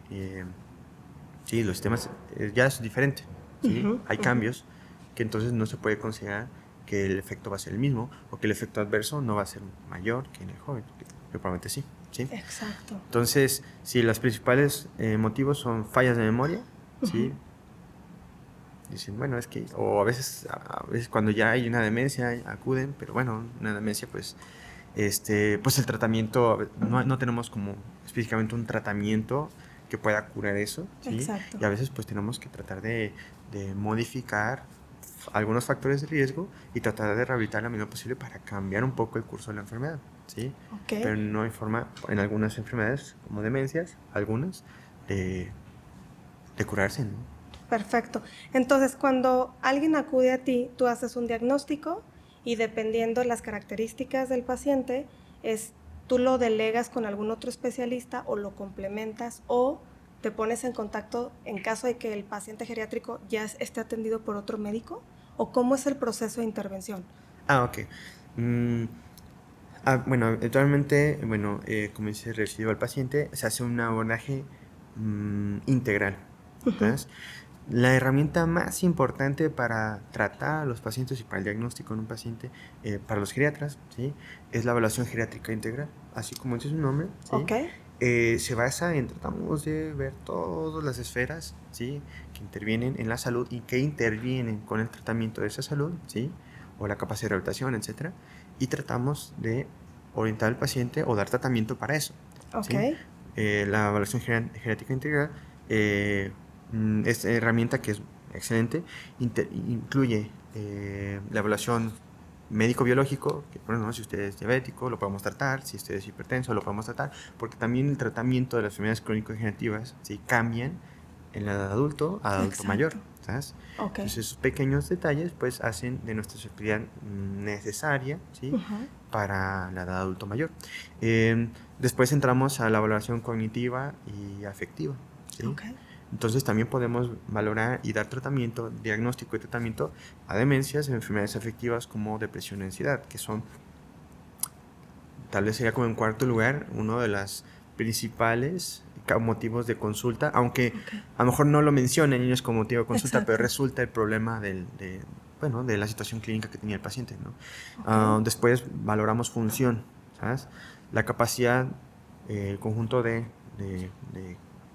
Sí, los sistemas ya es diferente, ¿sí? Ujú, Hay ujú. cambios que entonces no se puede considerar que el efecto va a ser el mismo o que el efecto adverso no va a ser mayor que en el joven, que probablemente sí, ¿sí? Exacto. Entonces, sí, los principales motivos son fallas de memoria, ¿sí? Dicen, bueno, es que, o a veces cuando ya hay una demencia acuden, pero bueno, una demencia pues, pues el tratamiento, no tenemos como específicamente un tratamiento que pueda curar eso, ¿sí? Exacto. Y a veces pues tenemos que tratar de modificar algunos factores de riesgo y tratar de rehabilitar lo mínimo posible para cambiar un poco el curso de la enfermedad, ¿sí? Ok. Pero no hay forma, en algunas enfermedades, como demencias, algunas, de curarse, ¿no? Perfecto. Entonces, cuando alguien acude a ti, tú haces un diagnóstico y dependiendo las características del paciente, tú lo delegas con algún otro especialista o lo complementas o te pones en contacto en caso de que el paciente geriátrico ya esté atendido por otro médico, o cómo es el proceso de intervención. Ok. Bueno, eventualmente, bueno, como dice, recibo al paciente, se hace un abordaje integral. ¿Sabes? La herramienta más importante para tratar a los pacientes y para el diagnóstico en un paciente, para los geriatras, ¿sí? Es la evaluación geriátrica integral, así como dice su nombre, ¿sí? Ok. Se basa en, tratamos de ver todas las esferas, ¿sí? Que intervienen en la salud y que intervienen con el tratamiento de esa salud, ¿sí? O la capacidad de rehabilitación, etcétera, y tratamos de orientar al paciente o dar tratamiento para eso, Ok. ¿sí? La evaluación geriátrica integral es herramienta que es excelente, incluye la evaluación médico-biológico, que bueno, si usted es diabético lo podemos tratar, si usted es hipertenso lo podemos tratar, porque también el tratamiento de las enfermedades crónico-degenerativas, ¿sí? Cambian en la edad adulto a adulto mayor, ¿sabes? Ok. Entonces esos pequeños detalles pues hacen de nuestra especialidad necesaria, ¿sí? Para la edad adulto mayor. Después entramos a la valoración cognitiva y afectiva, ¿sí? Ok. Entonces también podemos valorar y dar tratamiento, diagnóstico y tratamiento a demencias, enfermedades afectivas como depresión y ansiedad, que son, tal vez sería como en cuarto lugar, uno de los principales motivos de consulta, aunque a lo mejor no lo menciona en niños como motivo de consulta, pero resulta el problema de la situación clínica que tenía el paciente, ¿no? Después valoramos función, ¿sabes? La capacidad, el conjunto de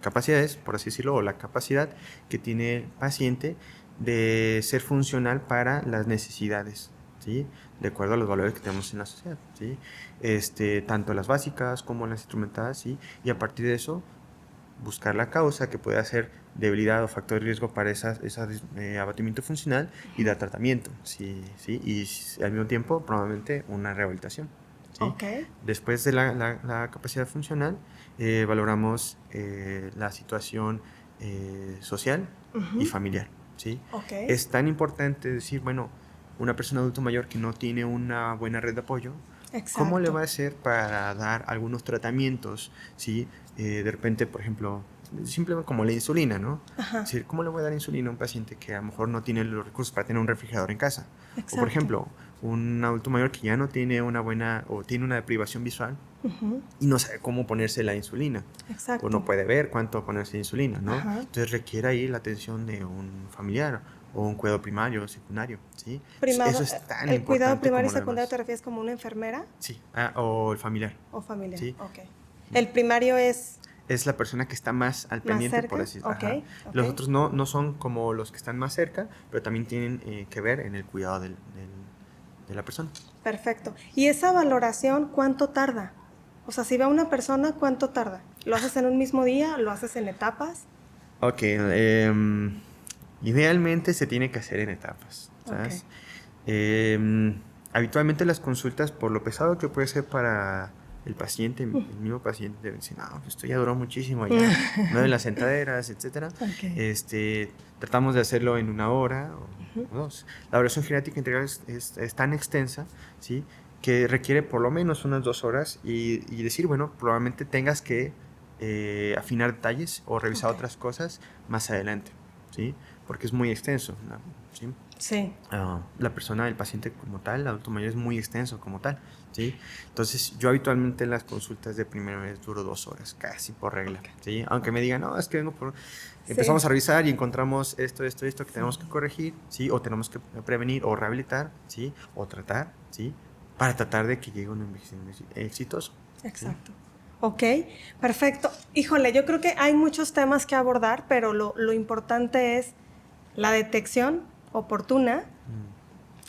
capacidades, por así decirlo, o la capacidad que tiene el paciente de ser funcional para las necesidades, ¿sí? De acuerdo a los valores que tenemos en la sociedad, ¿sí? Tanto las básicas como las instrumentadas, ¿sí? Y a partir de eso, buscar la causa que pueda ser debilidad o factor de riesgo para ese abatimiento funcional y dar tratamiento, ¿sí? ¿Sí? Y al mismo tiempo, probablemente, una rehabilitación, ¿sí? Ok. Después de la capacidad funcional, valoramos la situación social y familiar, ¿sí? Ok. Es tan importante decir, bueno, una persona adulto mayor que no tiene una buena red de apoyo, Exacto. ¿cómo le va a hacer para dar algunos tratamientos, ¿sí? De repente, por ejemplo, simplemente como la insulina, ¿no? Ajá. Es decir, ¿cómo le voy a dar insulina a un paciente que a lo mejor no tiene los recursos para tener un refrigerador en casa? Exacto. O por ejemplo, un adulto mayor que ya no tiene una buena o tiene una deprivación visual y no sabe cómo ponerse la insulina. Exacto. O no puede ver cuánto ponerse insulina, ¿no? Ajá. Entonces requiere ahí la atención de un familiar o un cuidado primario o secundario, ¿sí? Primado, Eso es tan ¿el importante cuidado primario y como lo secundario demás. te refieres como una enfermera Sí, o el familiar. o familiar? Sí. Ok. El primario es Es la persona que está más al pendiente, cerca. por así decirlo. Ok, Ajá. ok. Los otros no son como los que están más cerca, pero también tienen que ver en el cuidado de la persona. Perfecto. ¿Y esa valoración cuánto tarda? O sea, si ve a una persona, ¿cuánto tarda? ¿Lo haces en un mismo día? ¿Lo haces en etapas? Ok, idealmente se tiene que hacer en etapas, ¿sabes? Habitualmente las consultas, por lo pesado que puede ser para el paciente, el mismo paciente debe decir, no, pues esto ya duró muchísimo, ya mueven las sentaderas, etcétera. Ok. Tratamos de hacerlo en 1 hora o 2. La evaluación genética integral es tan extensa, ¿sí?, que requiere por lo menos unas 2 horas y decir, bueno, probablemente tengas que afinar detalles o revisar Ok. otras cosas más adelante, ¿sí? Porque es muy extenso, ¿no? ¿Sí? Sí. La persona, el paciente como tal, el adulto mayor es muy extenso como tal, ¿sí? Entonces, yo habitualmente en las consultas de primera vez duro 2 horas, casi por regla, ¿sí? Aunque me digan, no, es que vengo por... Empezamos a revisar y encontramos esto que tenemos que corregir, ¿sí? O tenemos que prevenir o rehabilitar, ¿sí? O tratar, ¿sí? Para tratar de que llegue un envejecimiento exitoso. Exacto. Ok, perfecto. Híjole, yo creo que hay muchos temas que abordar, pero lo importante es la detección oportuna,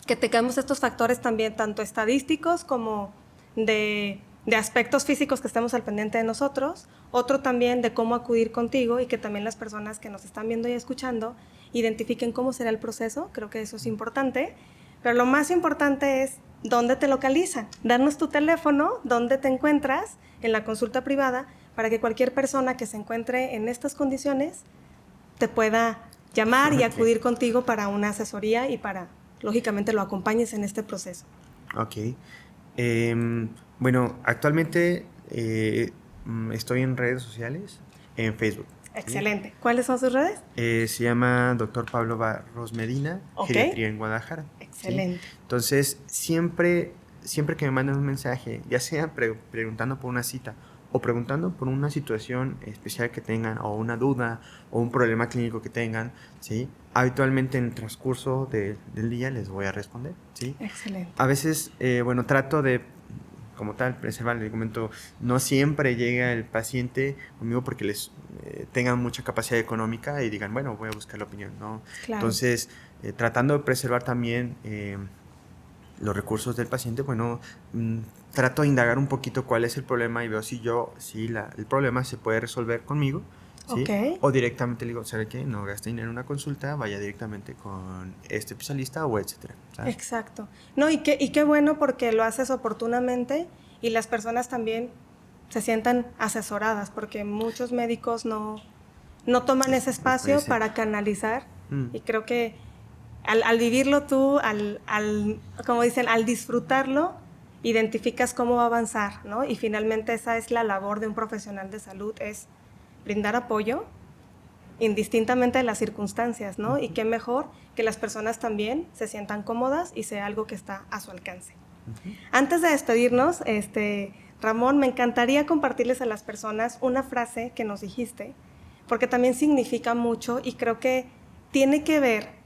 que tengamos estos factores también, tanto estadísticos como de aspectos físicos que estemos al pendiente de nosotros, otro también de cómo acudir contigo y que también las personas que nos están viendo y escuchando identifiquen cómo será el proceso, creo que eso es importante, pero lo más importante es dónde te localizan, darnos tu teléfono, dónde te encuentras en la consulta privada, para que cualquier persona que se encuentre en estas condiciones te pueda llamar y acudir contigo para una asesoría y para, lógicamente, lo acompañes en este proceso. Ok. Bueno, actualmente estoy en redes sociales, en Facebook. Excelente. ¿Sí? ¿Cuáles son sus redes? Se llama Dr. Pablo Barros Medina, Geriatría en Guadalajara. Excelente. ¿Sí? Entonces, siempre que me mandan un mensaje, ya sea preguntando por una cita o preguntando por una situación especial que tengan, o una duda, o un problema clínico que tengan, ¿sí?, habitualmente en el transcurso del día les voy a responder, ¿sí? Excelente. A veces, bueno, trato de, como tal, preservar el documento. No siempre llega el paciente conmigo porque les tengan mucha capacidad económica y digan, bueno, voy a buscar la opinión, ¿no? Claro. Entonces, tratando de preservar también los recursos del paciente, bueno, trato de indagar un poquito cuál es el problema y veo si el problema se puede resolver conmigo, ¿sí? Okay. O directamente le digo, ¿sabe qué? No gaste dinero en una consulta, vaya directamente con este especialista o etcétera, ¿sabes? Exacto. No, y qué bueno porque lo haces oportunamente y las personas también se sientan asesoradas, porque muchos médicos no toman ese espacio para canalizar y creo que al vivirlo tú, como dicen, al disfrutarlo, identificas cómo va a avanzar, ¿no? Y finalmente esa es la labor de un profesional de salud, es brindar apoyo indistintamente de las circunstancias, ¿no? Y qué mejor que las personas también se sientan cómodas y sea algo que está a su alcance. Antes de despedirnos, Ramón, me encantaría compartirles a las personas una frase que nos dijiste, porque también significa mucho y creo que tiene que ver,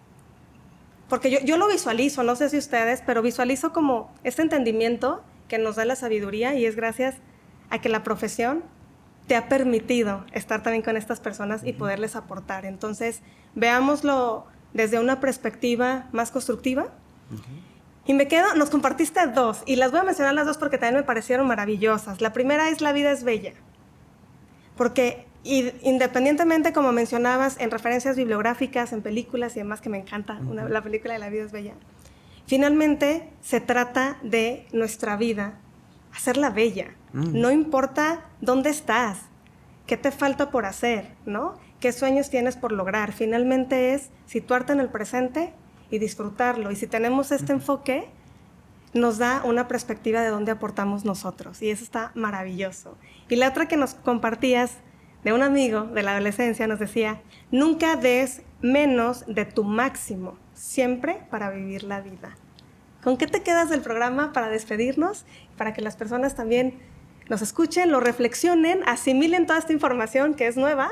porque yo lo visualizo, no sé si ustedes, pero visualizo como este entendimiento que nos da la sabiduría y es gracias a que la profesión te ha permitido estar también con estas personas y poderles aportar. Entonces, veámoslo desde una perspectiva más constructiva. Y nos compartiste 2, y las voy a mencionar las 2 porque también me parecieron maravillosas. La primera es: la vida es bella. Porque independientemente, como mencionabas, en referencias bibliográficas, en películas y demás, que me encanta, la película de La vida es bella, finalmente se trata de nuestra vida, hacerla bella. No importa dónde estás, qué te falta por hacer, ¿no? Qué sueños tienes por lograr. Finalmente es situarte en el presente y disfrutarlo. Y si tenemos este enfoque, nos da una perspectiva de dónde aportamos nosotros. Y eso está maravilloso. Y la otra que nos compartías de un amigo de la adolescencia nos decía, nunca des menos de tu máximo, siempre para vivir la vida. ¿Con qué te quedas del programa para despedirnos? Para que las personas también nos escuchen, lo reflexionen, asimilen toda esta información que es nueva.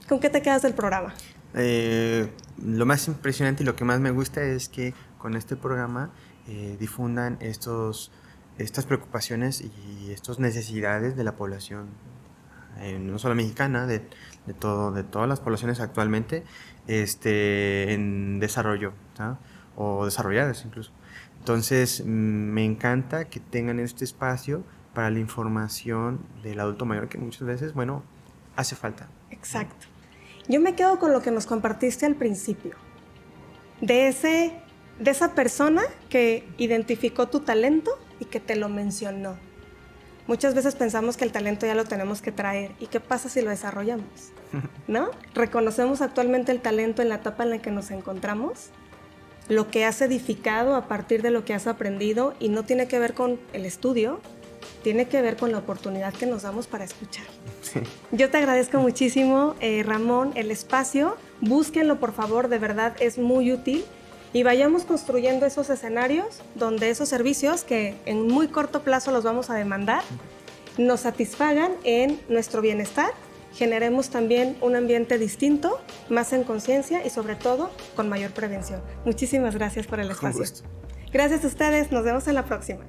¿Con qué te quedas del programa? Lo más impresionante y lo que más me gusta es que con este programa difundan estas preocupaciones y estas necesidades de la población, no solo mexicana, de todas las poblaciones actualmente en desarrollo, ¿tá? O desarrolladas incluso. Entonces, me encanta que tengan este espacio para la información del adulto mayor que muchas veces, bueno, hace falta. Exacto. Yo me quedo con lo que nos compartiste al principio, de esa persona que identificó tu talento y que te lo mencionó. Muchas veces pensamos que el talento ya lo tenemos que traer. ¿Y qué pasa si lo desarrollamos? ¿No? Reconocemos actualmente el talento en la etapa en la que nos encontramos, lo que has edificado a partir de lo que has aprendido, y no tiene que ver con el estudio, tiene que ver con la oportunidad que nos damos para escuchar. Sí. Yo te agradezco muchísimo, Ramón, el espacio. Búsquenlo, por favor, de verdad es muy útil. Y vayamos construyendo esos escenarios donde esos servicios, que en muy corto plazo los vamos a demandar, nos satisfagan en nuestro bienestar. Generemos también un ambiente distinto, más en conciencia y sobre todo con mayor prevención. Muchísimas gracias por el espacio. Con gusto. Gracias a ustedes, nos vemos en la próxima.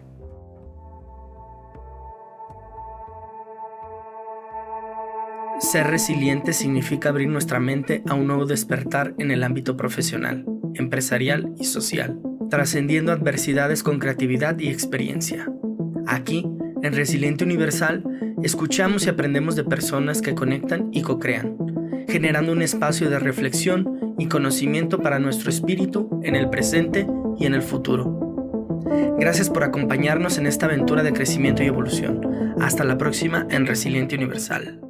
Ser resiliente significa abrir nuestra mente a un nuevo despertar en el ámbito profesional, empresarial y social, trascendiendo adversidades con creatividad y experiencia. Aquí, en Resiliente Universal, escuchamos y aprendemos de personas que conectan y co-crean, generando un espacio de reflexión y conocimiento para nuestro espíritu en el presente y en el futuro. Gracias por acompañarnos en esta aventura de crecimiento y evolución. Hasta la próxima en Resiliente Universal.